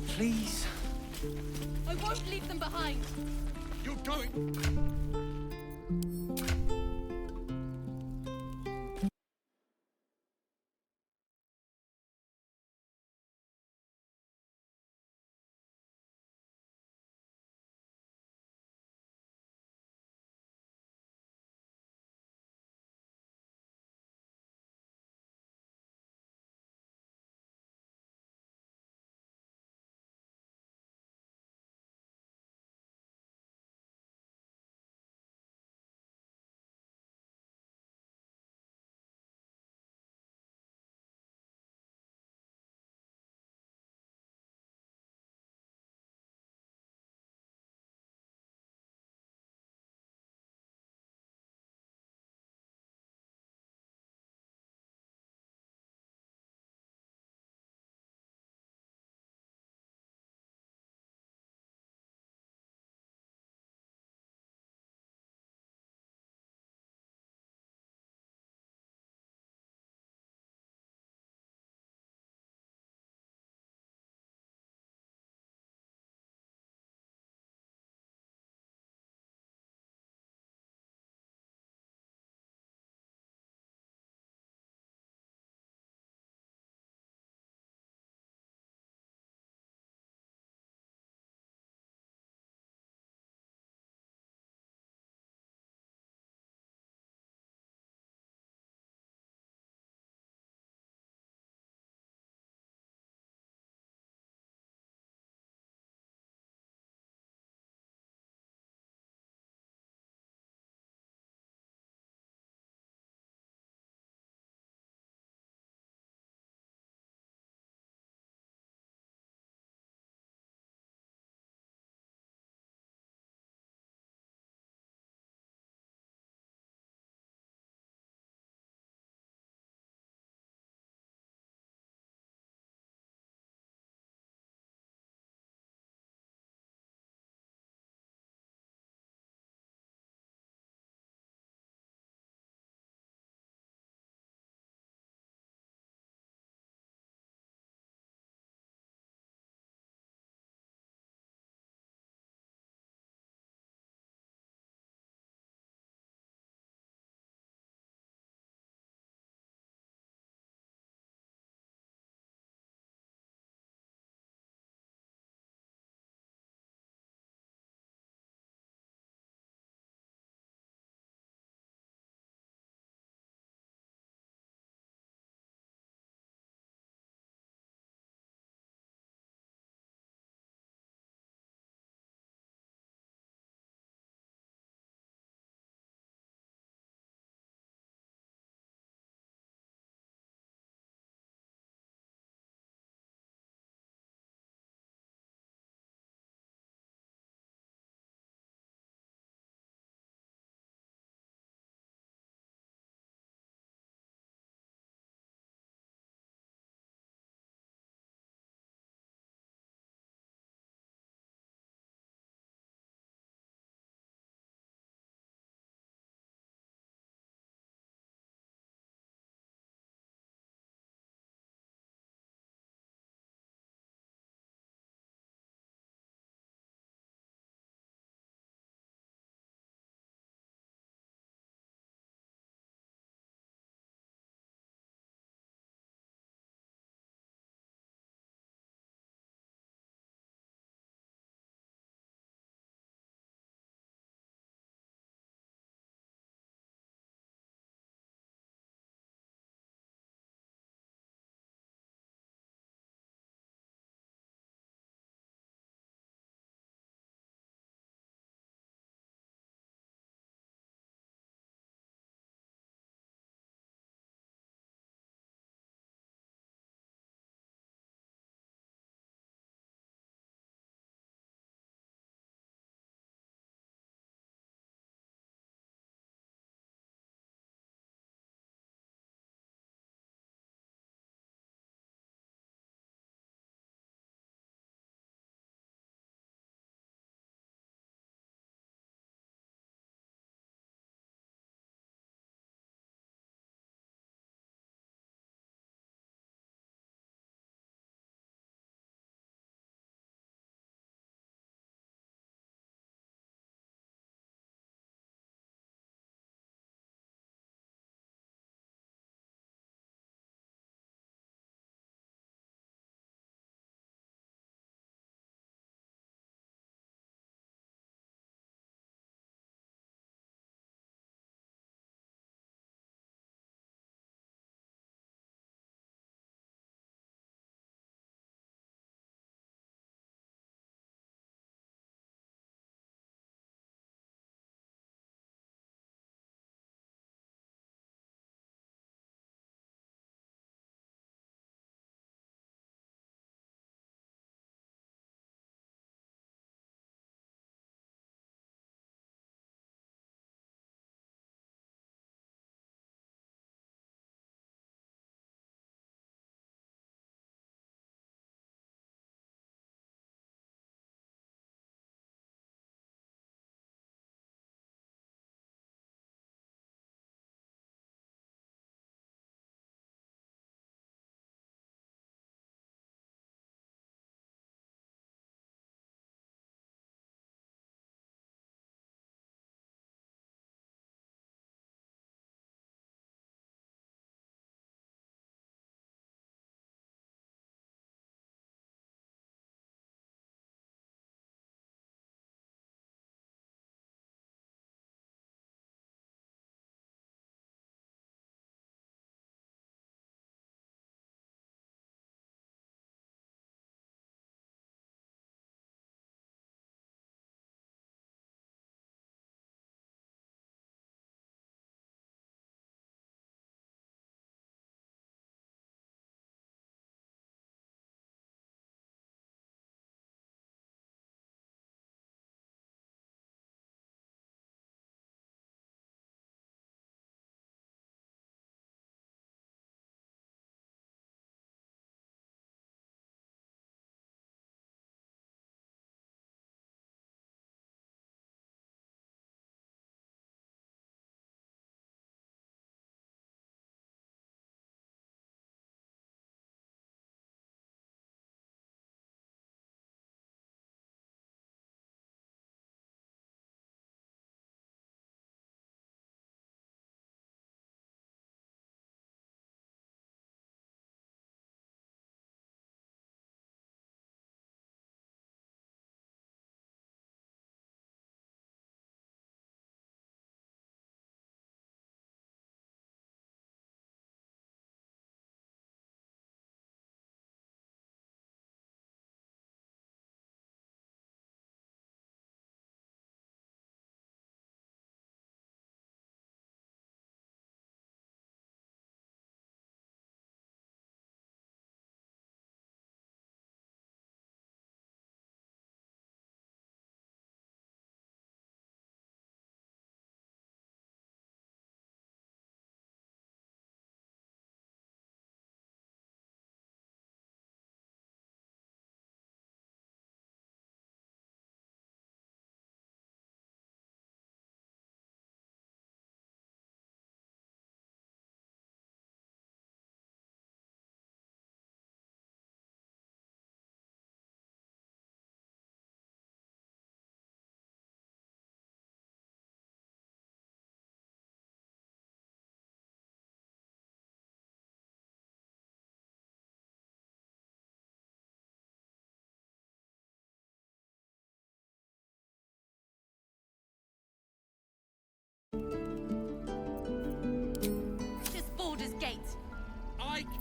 please. I won't leave them behind. You're going.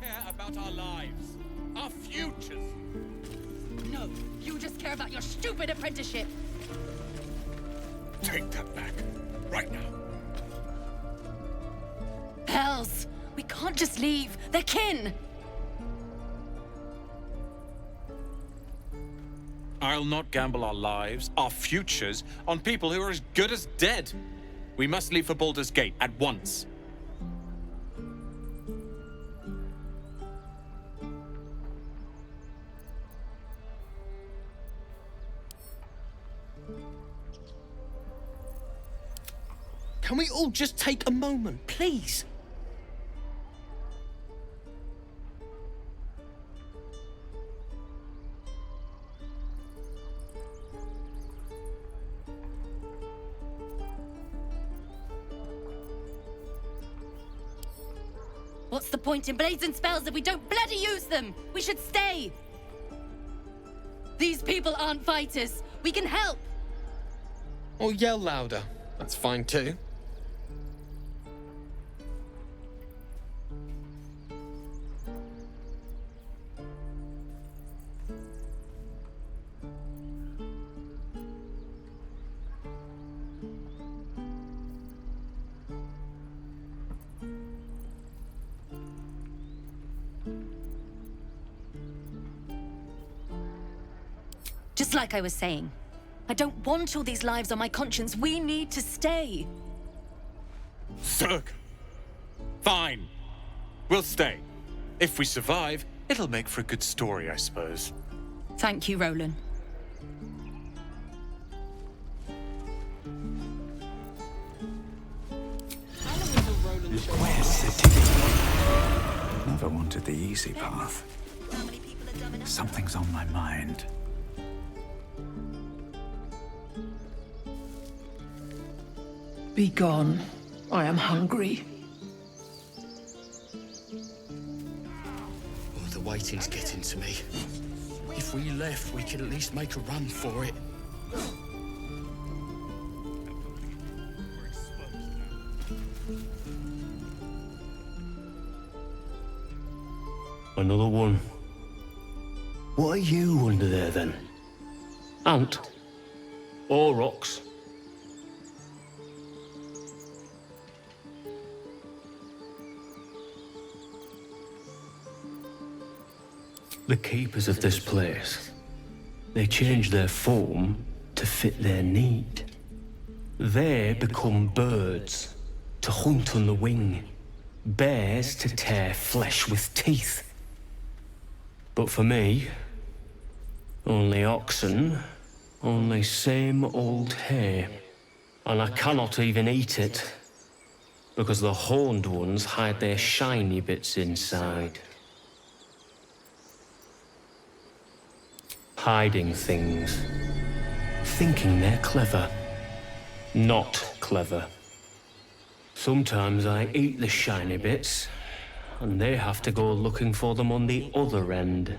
care about our lives, our futures. No, you just care about your stupid apprenticeship. Take that back, right now. Hells, we can't just leave. They're kin. I'll not gamble our lives, our futures, on people who are as good as dead. We must leave for Baldur's Gate at once. Can we all just take a moment, please? What's the point in blazing spells if we don't bloody use them? We should stay. These people aren't fighters. We can help. Or yell louder. That's fine too. Just like I was saying, I don't want all these lives on my conscience. We need to stay. Zerg! Fine. We'll stay. If we survive, it'll make for a good story, I suppose. Thank you, Roland. Where's the ticket? Never wanted the easy path. Something's on my mind. Be gone. I am hungry. Oh, the waiting's getting to me. If we left, we could at least make a run for it. Another one. What are you under there, then? Ant? Or rocks? The keepers of this place, they change their form to fit their need. They become birds to hunt on the wing, bears to tear flesh with teeth. But for me, only oxen, only same old hay, and I cannot even eat it, because the horned ones hide their shiny bits inside. Hiding things, thinking they're clever, not clever. Sometimes I eat the shiny bits, and they have to go looking for them on the other end.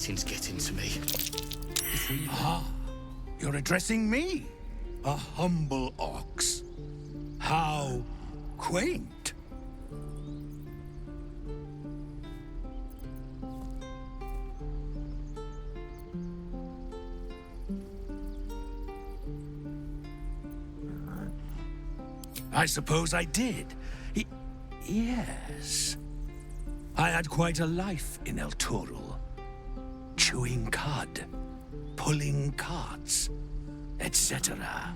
waiting's getting to me. Ah, you're addressing me, a humble ox. How quaint. I suppose I did. Yes. I had quite a life in El Turul. Chewing cud, pulling carts, etc.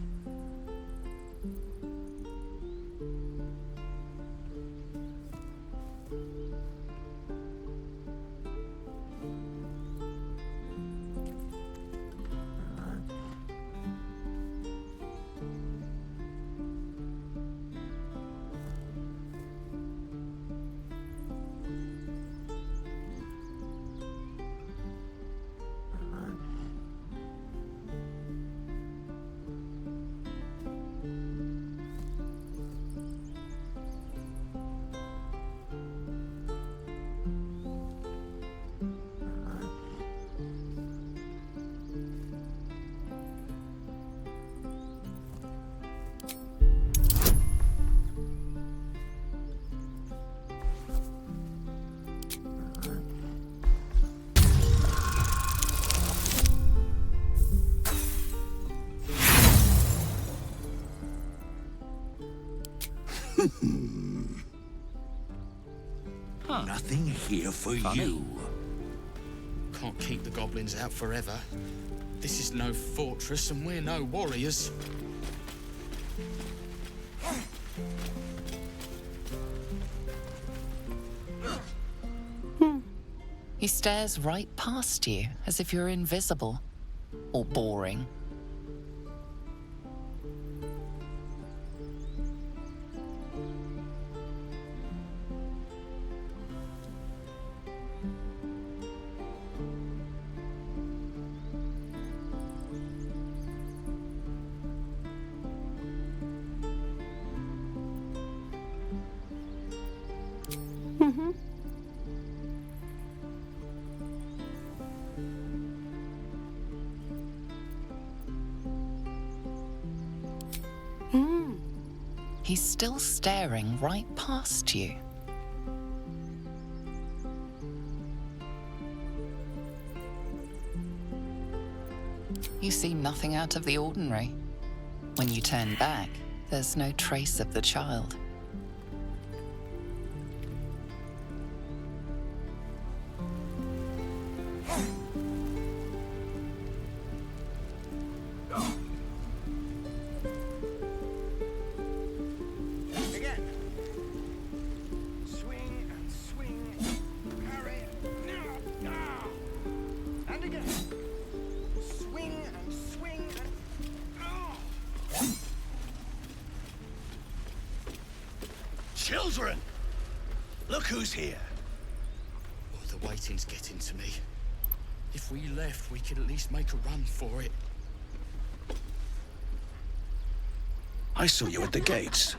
Nothing here for you. Can't keep the goblins out forever. This is no fortress and we're no warriors. He stares right past you, as if you're invisible. Or boring. He's still staring right past you. You see nothing out of the ordinary. When you turn back, there's no trace of the child. Children! Look who's here. Oh, the waiting's getting to me. If we left, we could at least make a run for it. I saw you at the gates.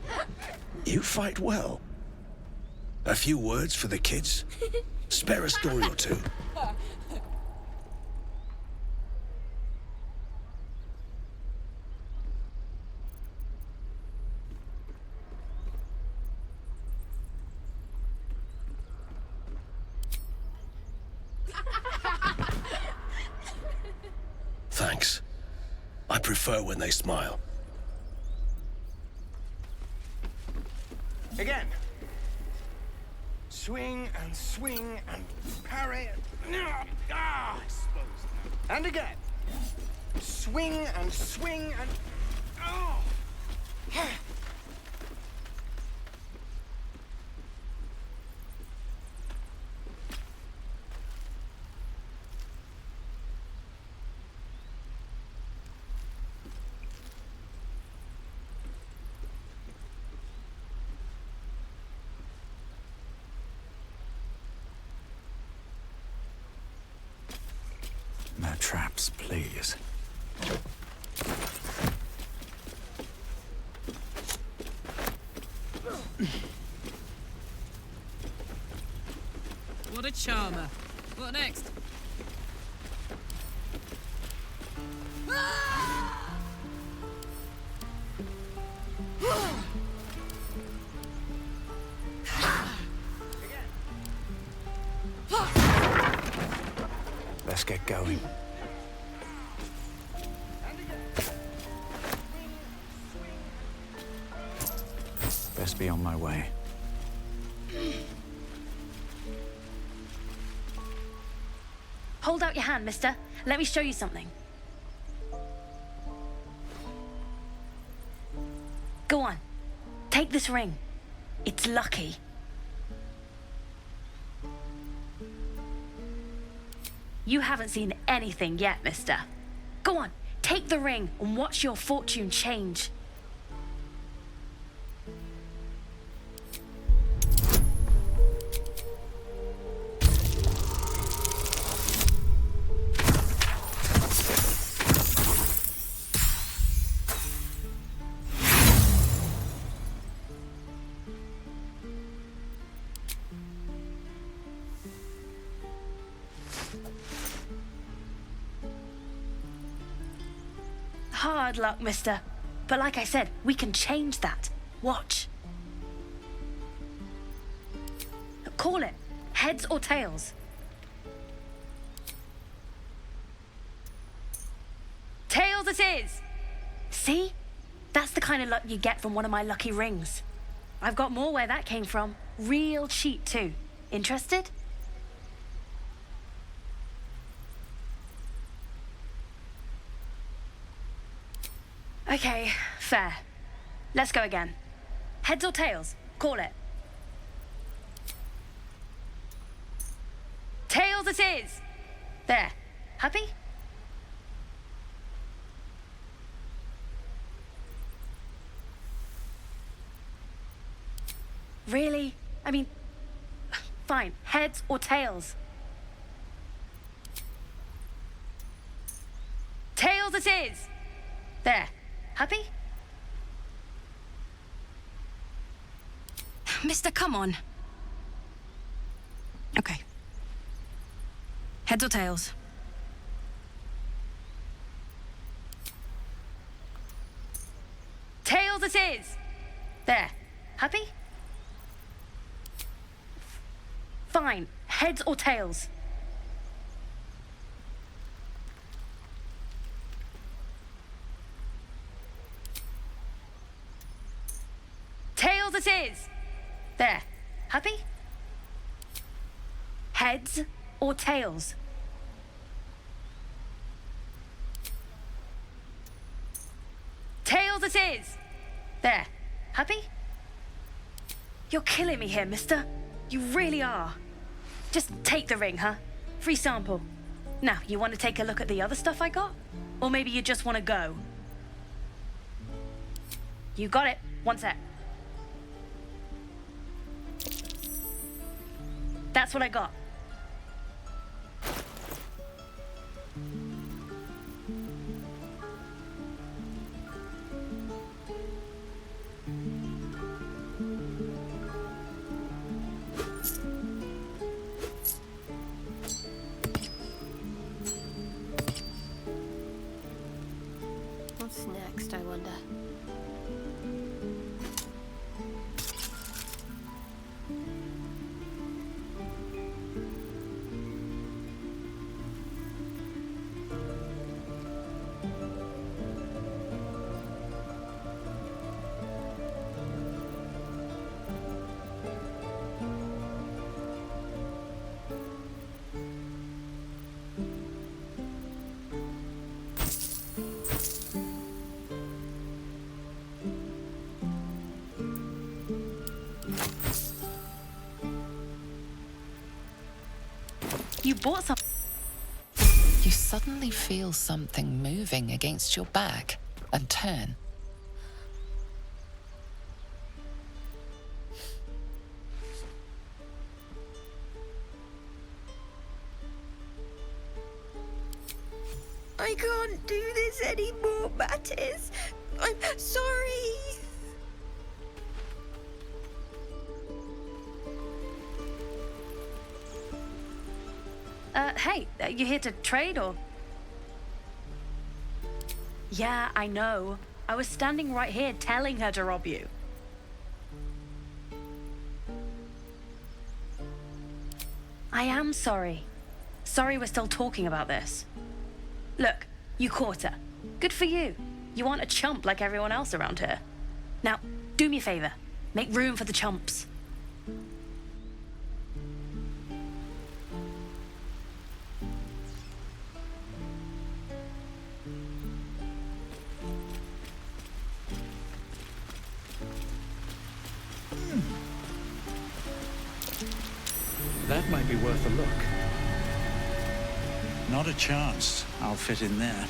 You fight well. A few words for the kids? Spare a story or two. Thanks. I prefer when they smile. Again. Swing and swing and parry. Ah! And again. Swing and swing and... Oh! No traps, please. What a charmer. What next? Let's get going. Best be on my way. Hold out your hand, mister. Let me show you something. Go on. Take this ring. It's lucky. You haven't seen anything yet, mister. Go on. Take the ring and watch your fortune change. Hard luck, mister. But like I said, we can change that. Watch. Call it. Heads or tails? Tails it is! See? That's the kind of luck you get from one of my lucky rings. I've got more where that came from. Real cheap, too. Interested? Okay, fair. Let's go again. Heads or tails? Call it. Tails it is! There. Happy? Really? I mean, fine. Heads or tails? Tails it is! There. Happy? Mister, come on. Okay. Heads or tails? Tails it is! There. Happy? Fine. Heads or tails? Tails it is! There. Happy? Heads or tails? Tails it is! There. Happy? You're killing me here, mister. You really are. Just take the ring, huh? Free sample. Now, you want to take a look at the other stuff I got? Or maybe you just want to go? You got it. One sec. That's what I got. What's next, I wonder? You bought some. You suddenly feel something moving against your back and turn. I can't do this anymore, Mattis. I'm sorry. Hey, you here to trade or? Yeah, I know. I was standing right here telling her to rob you. I am sorry. Sorry we're still talking about this. Look, you caught her. Good for you. You aren't a chump like everyone else around here. Now, do me a favor. Make room for the chumps. That might be worth a look. Not a chance I'll fit in there.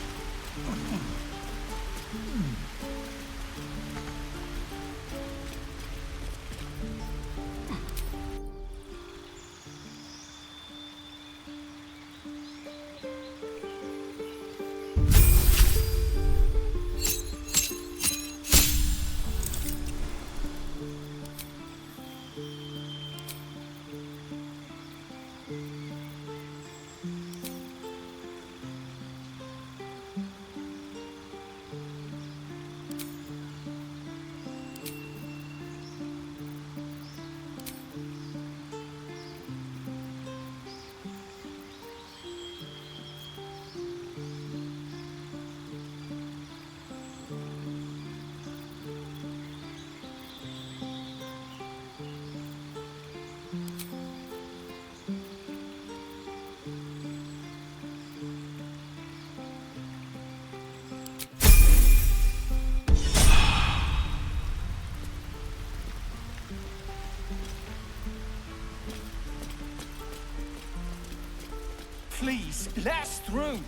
Please, let us through.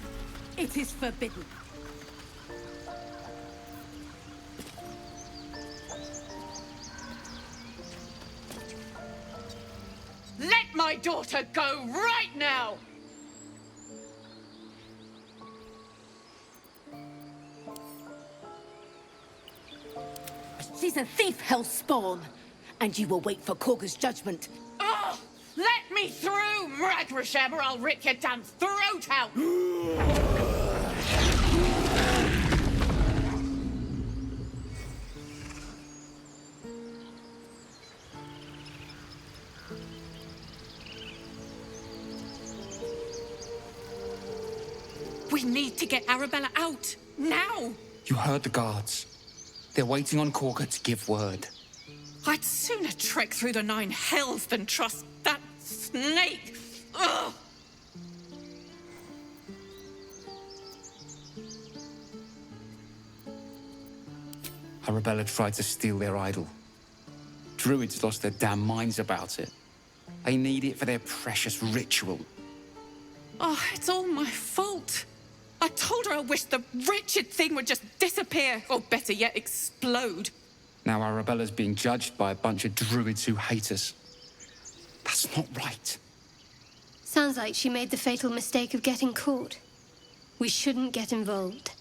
It is forbidden. Let my daughter go right now! She's a thief, hellspawn, and you will wait for Korga's judgment. Oh, let me through, Mragrasham, or I'll rip your damn throat out! We need to get Arabella out, now! You heard the guards. They're waiting on Korga to give word. I'd sooner trek through the 9 hells than trust that snake! Ugh! Arabella tried to steal their idol. Druids lost their damn minds about it. They need it for their precious ritual. Oh, it's all my fault. I told her I wished the wretched thing would just disappear, or better yet, explode. Now Arabella's being judged by a bunch of druids who hate us. That's not right. Sounds like she made the fatal mistake of getting caught. We shouldn't get involved.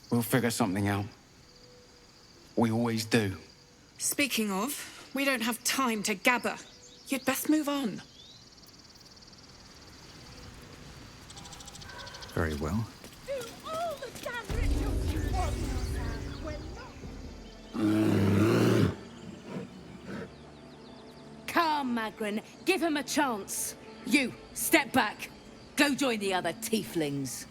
We'll figure something out. We always do. Speaking of, we don't have time to gabber. You'd best move on. Very well. Come, Magrin, give him a chance. You, step back. Go join the other tieflings.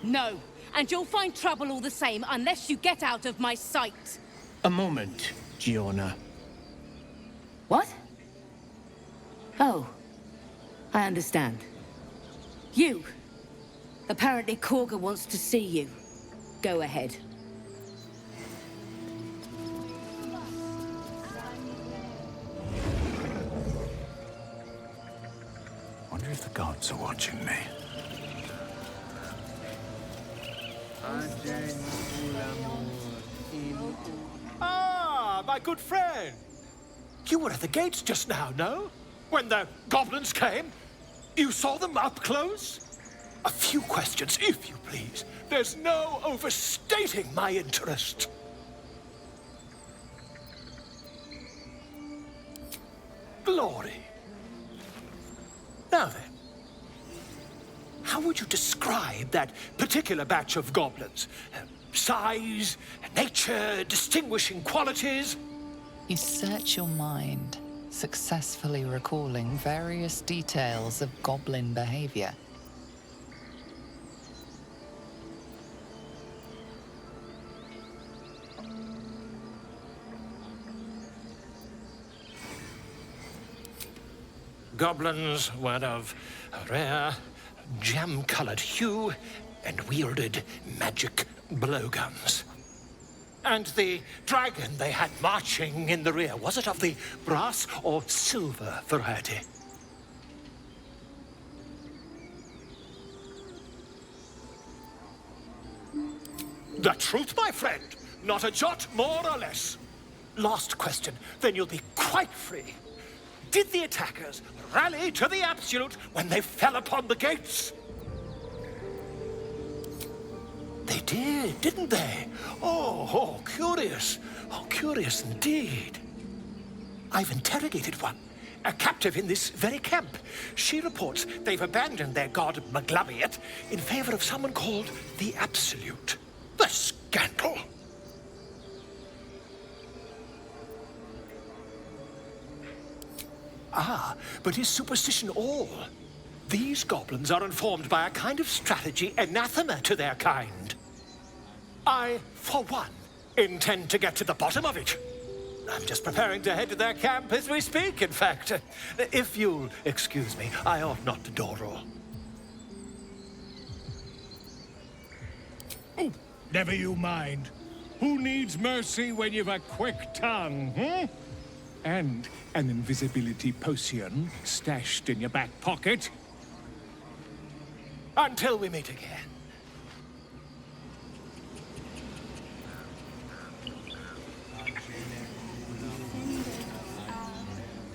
No, and you'll find trouble all the same unless you get out of my sight. A moment, Giona. What? Oh, I understand. You. Apparently Korga wants to see you. Go ahead. Wonder if the gods are watching me. Ah, my good friend. You were at the gates just now, no? When the goblins came? You saw them up close? A few questions, if you please. There's no overstating my interest. Glory. Now then, how would you describe that particular batch of goblins? Size, nature, distinguishing qualities? You search your mind, successfully recalling various details of goblin behavior. Goblins were of a rare, jam-colored hue and wielded magic blowguns. And the dragon they had marching in the rear, was it of the brass or silver variety? The truth, my friend. Not a jot more or less. Last question, then you'll be quite free. Did the attackers rally to the absolute when they fell upon the gates? They did, didn't they? Oh, curious. Oh, curious indeed. I've interrogated one, a captive in this very camp. She reports they've abandoned their god Maglabiet in favor of someone called the Absolute. The scandal! Ah, but is superstition all? These goblins are informed by a kind of strategy anathema to their kind. I, for one, intend to get to the bottom of it. I'm just preparing to head to their camp as we speak, in fact. If you'll excuse me, I ought not to door roll. Oh, never you mind. Who needs mercy when you've a quick tongue, hmm? And an invisibility potion stashed in your back pocket. Until we meet again.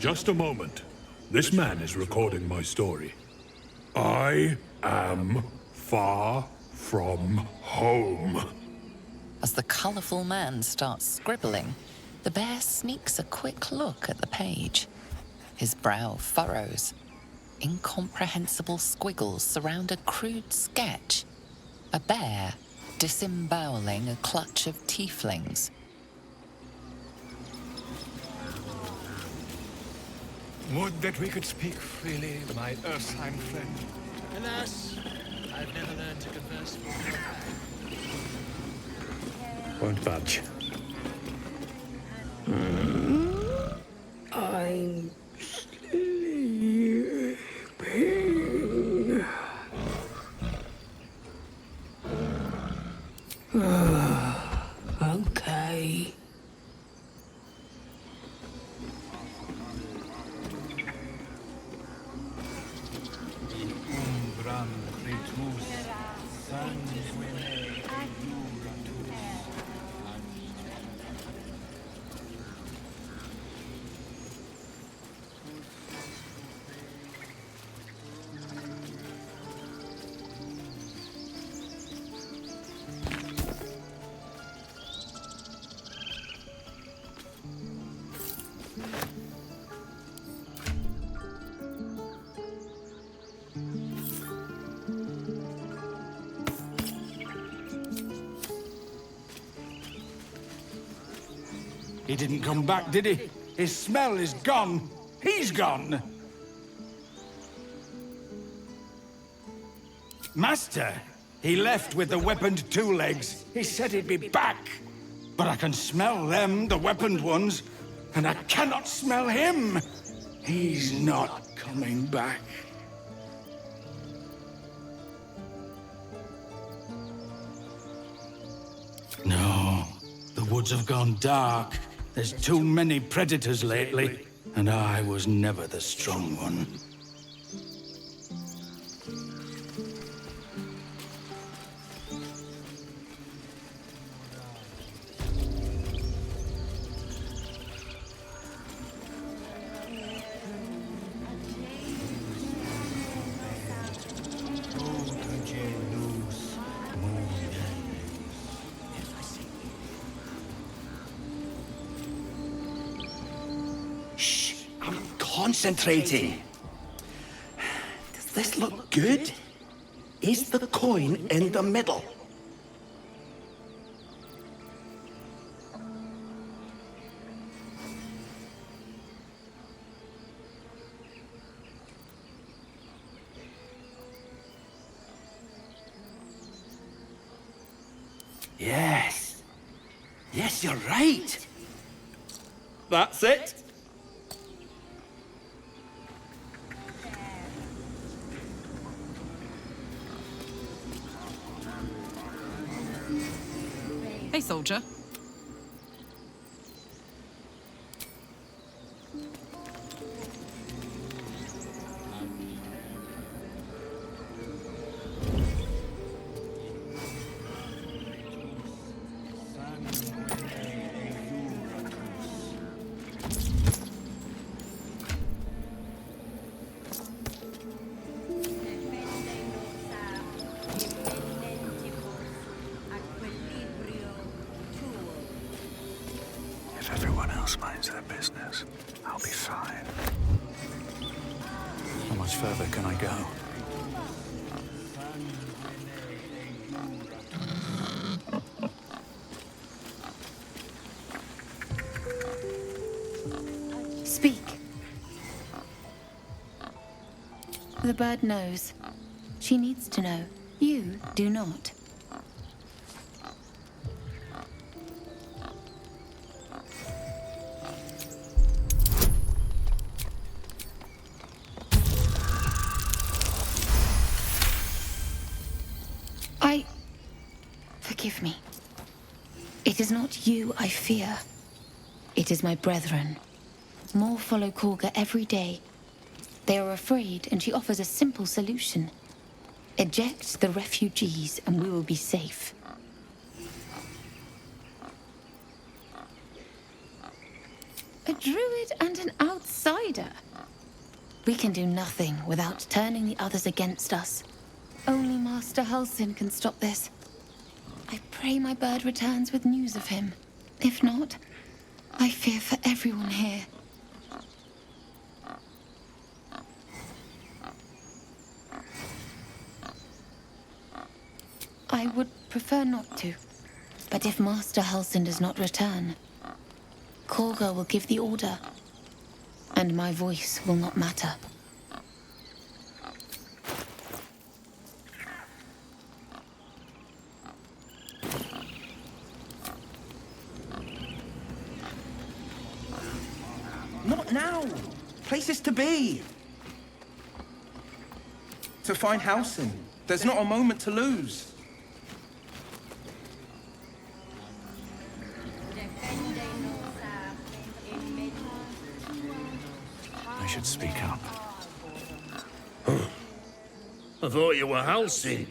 Just a moment. This man is recording my story. I am far from home. As the colourful man starts scribbling, the bear sneaks a quick look at the page. His brow furrows. Incomprehensible squiggles surround a crude sketch. A bear disemboweling a clutch of tieflings. Would that we could speak freely, my Ursine friend. Alas, I've never learned to converse. Won't budge. I'm sleeping. Okay. He didn't come back, did he? His smell is gone. He's gone. Master, he left with the weaponed two legs. He said he'd be back. But I can smell them, the weaponed ones, and I cannot smell him. He's not coming back. No, the woods have gone dark. There's too many predators lately, and I was never the strong one. concentrating. Does this look good? Is the coin in the middle? Yes. Yes, you're right. That's it. Hey, soldier. If everyone else minds their business, I'll be fine. How much further can I go? Speak. The bird knows. She needs to know. You do not. Forgive me. It is not you I fear. It is my brethren. More follow Korga every day. They are afraid, and she offers a simple solution. Eject the refugees, and we will be safe. A druid and an outsider. We can do nothing without turning the others against us. Only Master Halsin can stop this. I pray my bird returns with news of him. If not, I fear for everyone here. I would prefer not to. But if Master Halsin does not return, Korga will give the order, and my voice will not matter. Not now! Places to be! To find Halsin. There's not a moment to lose. I should speak up. I thought you were Halsin.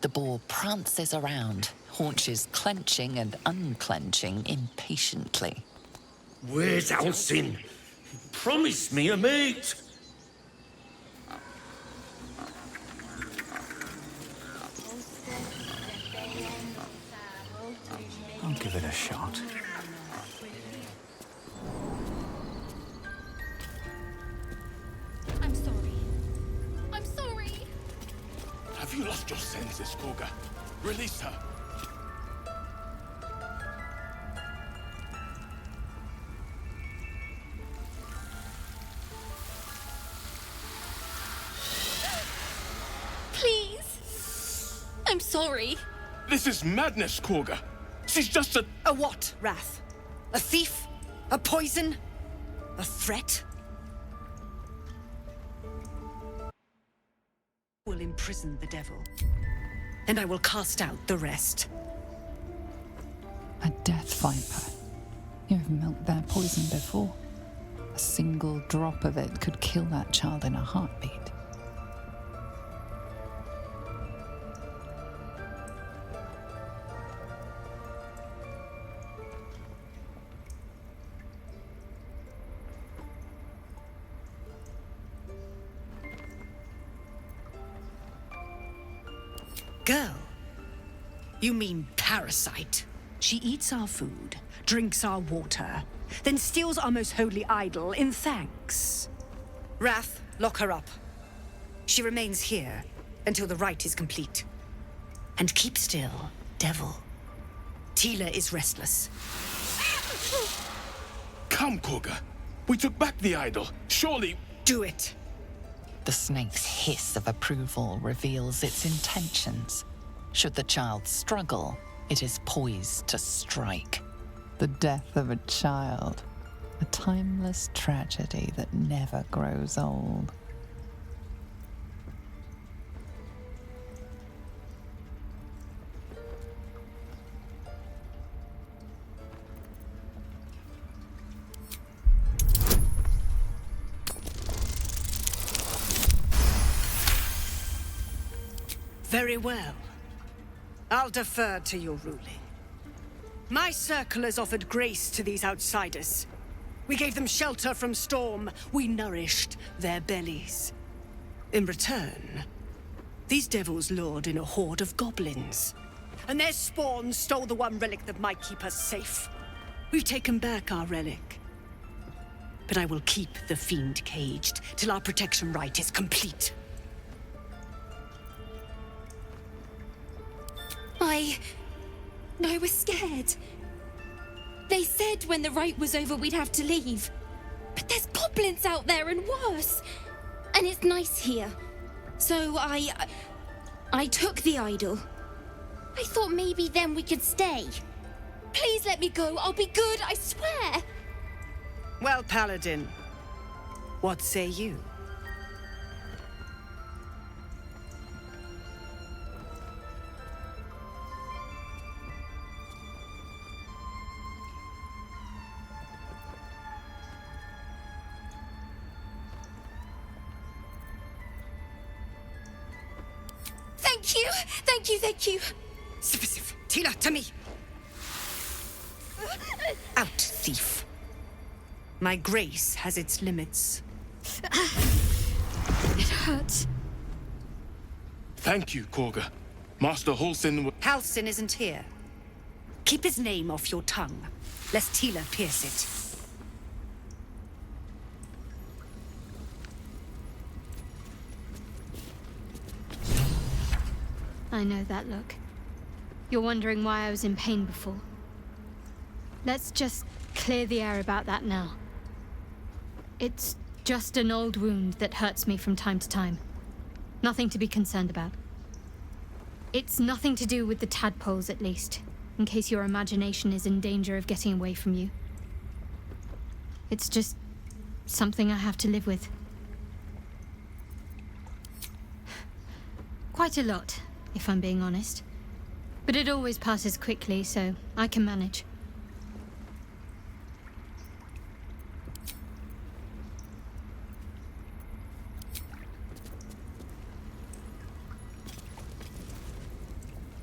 The boar prances around, haunches clenching and unclenching impatiently. Where's Halsin? Promise me a mate. I'll give it a shot. I'm sorry. I'm sorry. Have you lost your senses, Korga? Release her. Please. I'm sorry. This is madness, Korga. She's just a... A what, Wrath? A thief? A poison? A threat? I will imprison the devil, and I will cast out the rest. A death viper. You've milked their poison before. A single drop of it could kill that child in a heartbeat. Girl? You mean parasite? She eats our food, drinks our water, then steals our most holy idol in thanks. Wrath, lock her up. She remains here until the rite is complete. And keep still, devil. Tila is restless. Come, Koga. We took back the idol. Surely... Do it. The snake's hiss of approval reveals its intentions. Should the child struggle, it is poised to strike. The death of a child, a timeless tragedy that never grows old. Very well. I'll defer to your ruling. My circle has offered grace to these outsiders. We gave them shelter from storm. We nourished their bellies. In return, these devils lured in a horde of goblins. And their spawn stole the one relic that might keep us safe. We've taken back our relic. But I will keep the fiend caged till our protection rite is complete. I was scared. They said when the rite was over we'd have to leave. But there's goblins out there and worse. And it's nice here. So I took the idol. I thought maybe then we could stay. Please let me go. I'll be good, I swear. Well, Paladin, what say you? Thank you. Sif, Tila, to me. Out, thief. My grace has its limits. It hurts. Thank you, Koga. Master Halsin... Halsin isn't here. Keep his name off your tongue, lest Tila pierce it. I know that look. You're wondering why I was in pain before. Let's just clear the air about that now. It's just an old wound that hurts me from time to time. Nothing to be concerned about. It's nothing to do with the tadpoles, at least, in case your imagination is in danger of getting away from you. It's just something I have to live with. Quite a lot, if I'm being honest. But it always passes quickly, so I can manage.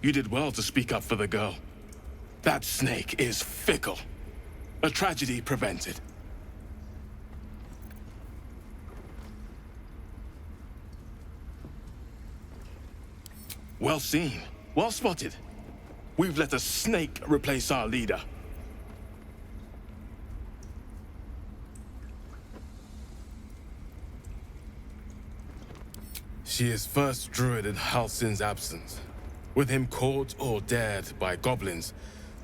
You did well to speak up for the girl. That snake is fickle. A tragedy prevented. Well seen. Well spotted. We've let a snake replace our leader. She is first Druid in Halsin's absence. With him caught or dared by goblins,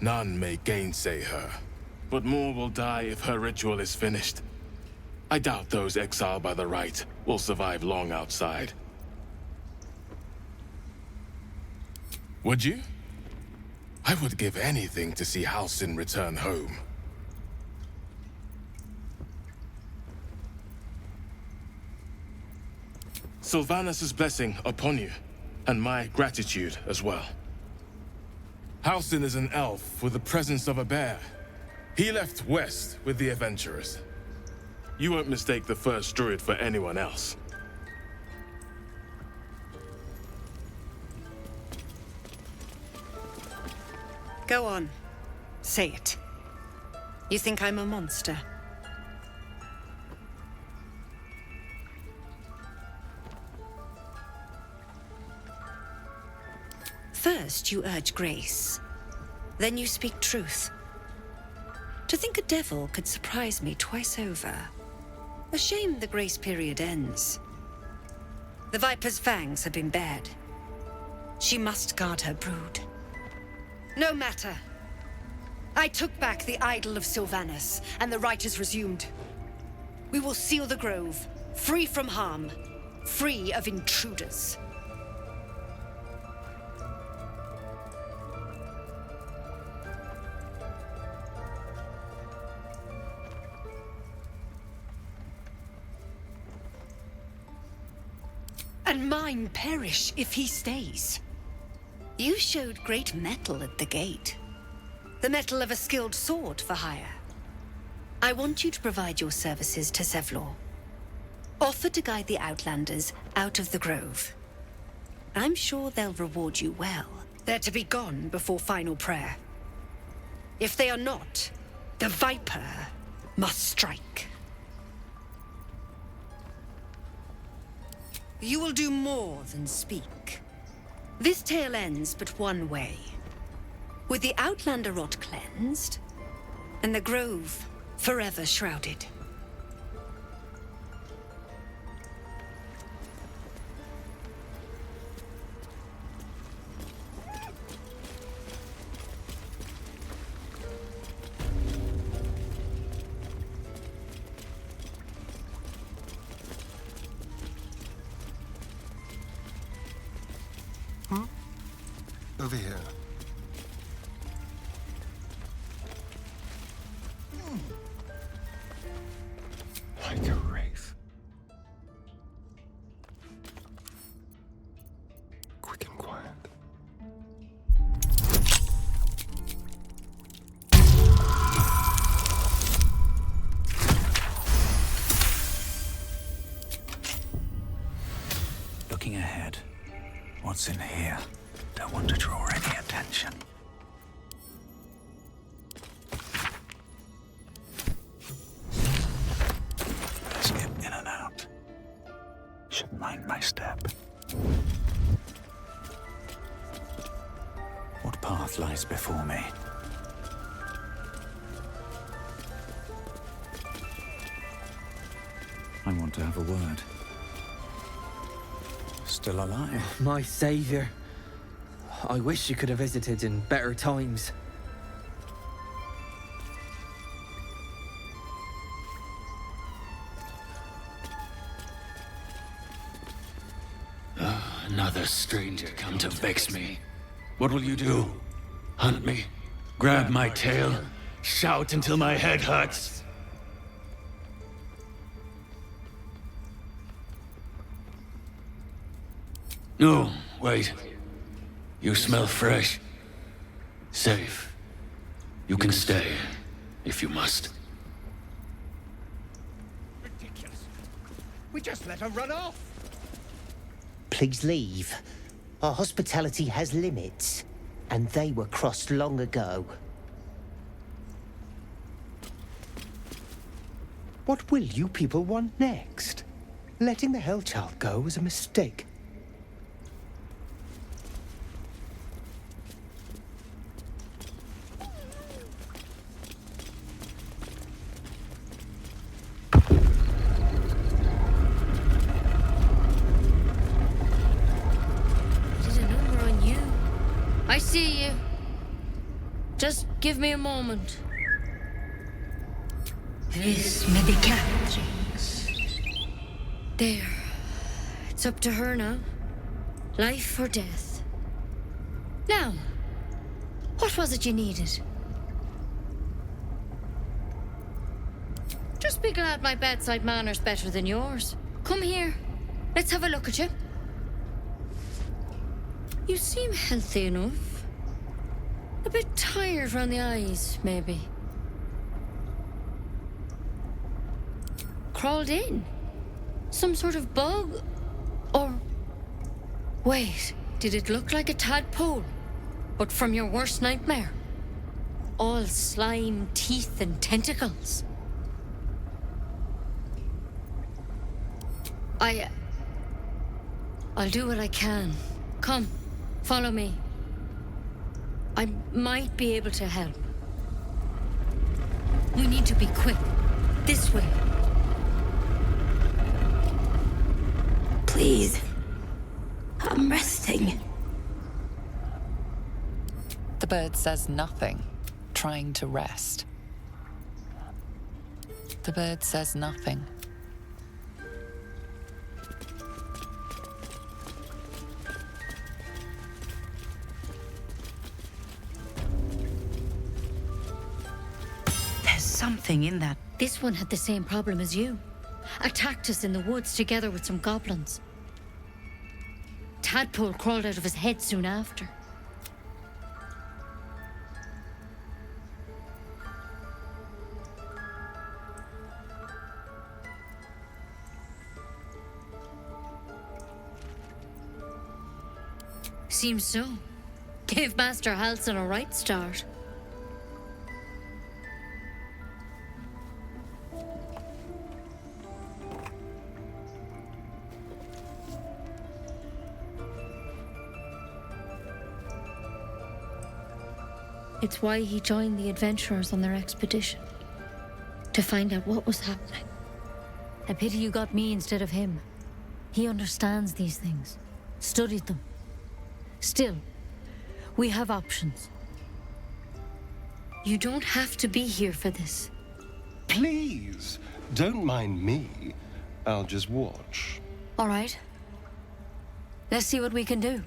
none may gainsay her. But more will die if her ritual is finished. I doubt those exiled by the rite will survive long outside. Would you? I would give anything to see Halsin return home. Sylvanus' blessing upon you, and my gratitude as well. Halsin is an elf with the presence of a bear. He left west with the adventurers. You won't mistake the first Druid for anyone else. Go on. Say it. You think I'm a monster? First, you urge grace. Then you speak truth. To think a devil could surprise me twice over. A shame the grace period ends. The Viper's fangs have been bared. She must guard her brood. No matter. I took back the idol of Sylvanus, and the rite is resumed. We will seal the grove, free from harm, free of intruders. And mine perish if he stays. You showed great mettle at the gate. The mettle of a skilled sword for hire. I want you to provide your services to Zevlor. Offer to guide the Outlanders out of the grove. I'm sure they'll reward you well. They're to be gone before final prayer. If they are not, the Viper must strike. You will do more than speak. This tale ends but one way. With the Outlander rot cleansed, and the grove forever shrouded. Over here. Like a wraith. Quick and quiet. Looking ahead. What's in here? Don't want to draw any attention. Let's get in and out. Should mind my step. What path lies before me? I want to have a word. Still alive? My savior. I wish you could have visited in better times. Another stranger come to vex me. What will you do? Hunt me? Grab my tail? Shout until my head hurts? No, wait. You smell fresh. Safe. You can stay, if you must. Ridiculous. We just let her run off. Please leave. Our hospitality has limits, and they were crossed long ago. What will you people want next? Letting the Hellchild go was a mistake. I see you. Just give me a moment. This may be there. It's up to her now. Life or death. Now, what was it you needed? Just be glad my bedside manner's better than yours. Come here. Let's have a look at you. You seem healthy enough. A bit tired round the eyes, maybe. Crawled in? Some sort of bug? Or... Wait, did it look like a tadpole? But from your worst nightmare? All slime, teeth, and tentacles. I'll do what I can. Come. Follow me. I might be able to help. We need to be quick. This way. Please. I'm resting. The bird says nothing, trying to rest. The bird says nothing. There's something in that. This one had the same problem as you. Attacked us in the woods together with some goblins. Tadpole crawled out of his head soon after. Seems so. Gave Master Halsin a right start. It's why he joined the adventurers on their expedition. To find out what was happening. A pity you got me instead of him. He understands these things. Studied them. Still, we have options. You don't have to be here for this. Please, don't mind me. I'll just watch. All right. Let's see what we can do.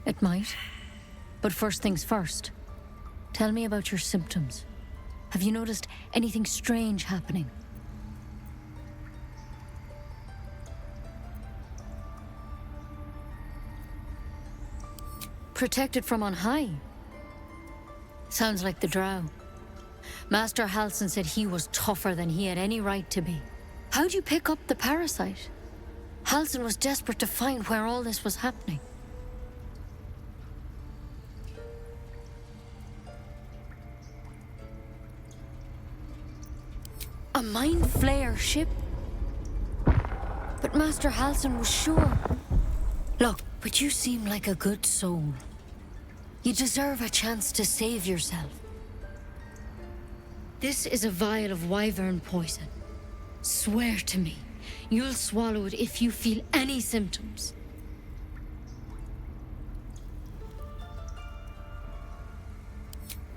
It might. But first things first. Tell me about your symptoms. Have you noticed anything strange happening? Protected from on high? Sounds like the drow. Master Halsin said he was tougher than he had any right to be. How'd you pick up the parasite? Halsin was desperate to find where all this was happening. A mind flayer ship? But Master Halsin was sure. Look, but you seem like a good soul. You deserve a chance to save yourself. This is a vial of wyvern poison. Swear to me, you'll swallow it if you feel any symptoms.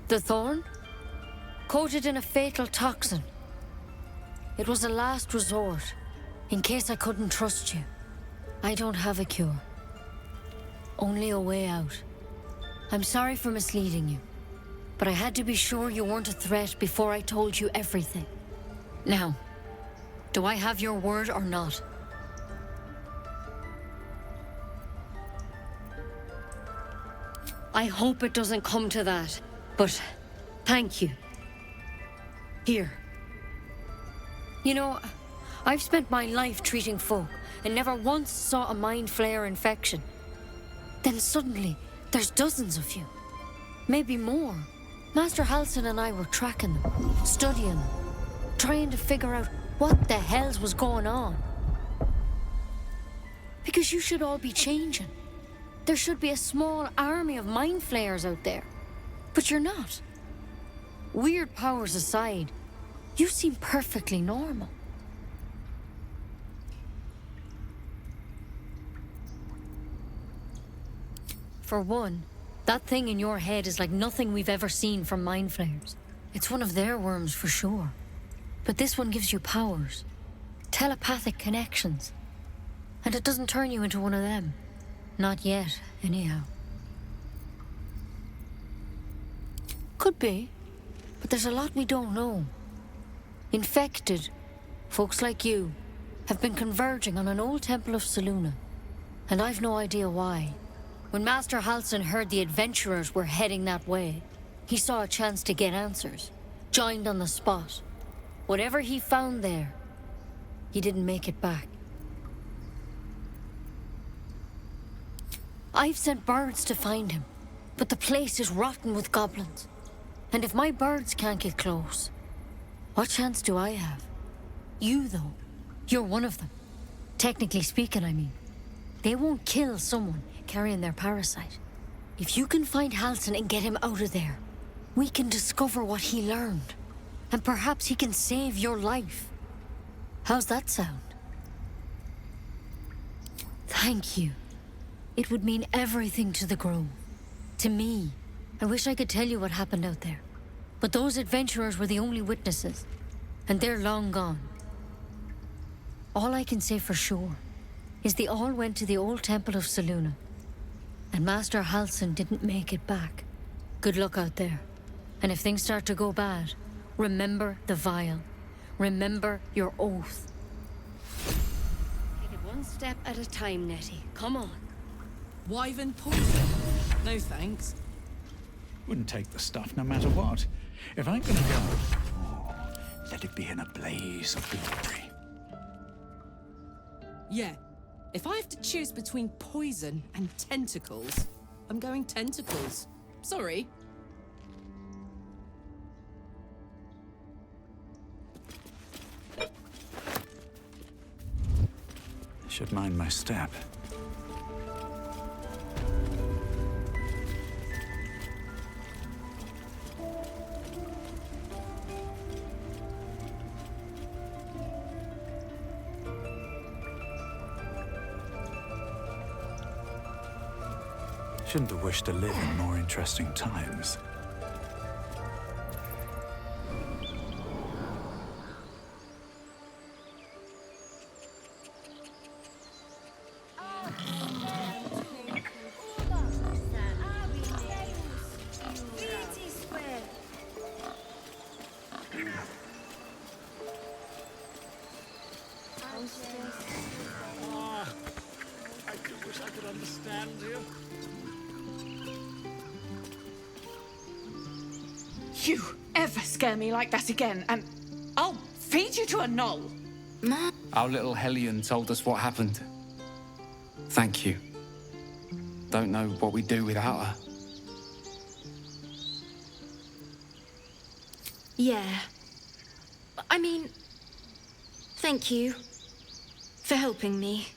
The thorn? Coated in a fatal toxin. It was a last resort, in case I couldn't trust you. I don't have a cure. Only a way out. I'm sorry for misleading you, but I had to be sure you weren't a threat before I told you everything. Now, do I have your word or not? I hope it doesn't come to that, but thank you. Here. You know, I've spent my life treating folk and never once saw a mind flayer infection. Then suddenly, there's dozens of you. Maybe more. Master Halsin and I were tracking them, studying them, trying to figure out what the hells was going on. Because you should all be changing. There should be a small army of mind flayers out there. But you're not. Weird powers aside, you seem perfectly normal. For one, that thing in your head is like nothing we've ever seen from mind flayers. It's one of their worms for sure. But this one gives you powers. Telepathic connections. And it doesn't turn you into one of them. Not yet, anyhow. Could be. But there's a lot we don't know. Infected, folks like you, have been converging on an old temple of Selûne. And I've no idea why. When Master Halsin heard the adventurers were heading that way, he saw a chance to get answers. Joined on the spot. Whatever he found there, he didn't make it back. I've sent birds to find him, but the place is rotten with goblins. And if my birds can't get close, what chance do I have? You, though, you're one of them. Technically speaking, I mean. They won't kill someone carrying their parasite. If you can find Halsin and get him out of there, we can discover what he learned. and perhaps he can save your life. How's that sound? Thank you. It would mean everything to the Grove. To me. I wish I could tell you what happened out there. But those adventurers were the only witnesses, and they're long gone. All I can say for sure is they all went to the old temple of Selûne, and Master Halsin didn't make it back. Good luck out there. And if things start to go bad, remember the vial. Remember your oath. Take it one step at a time, Nettie. Come on. Wyvern poison? No thanks. Wouldn't take the stuff no matter what. If I'm gonna go, let it be in a blaze of glory. Yeah. If I have to choose between poison and tentacles, I'm going tentacles. Sorry. Should mind my step. Shouldn't have wished to live in more interesting times. I do wish I could understand you. You ever scare me like that again, and I'll feed you to a knoll. Our little Hellion told us what happened. Thank you. Don't know what we'd do without her. Yeah. I mean, thank you for helping me.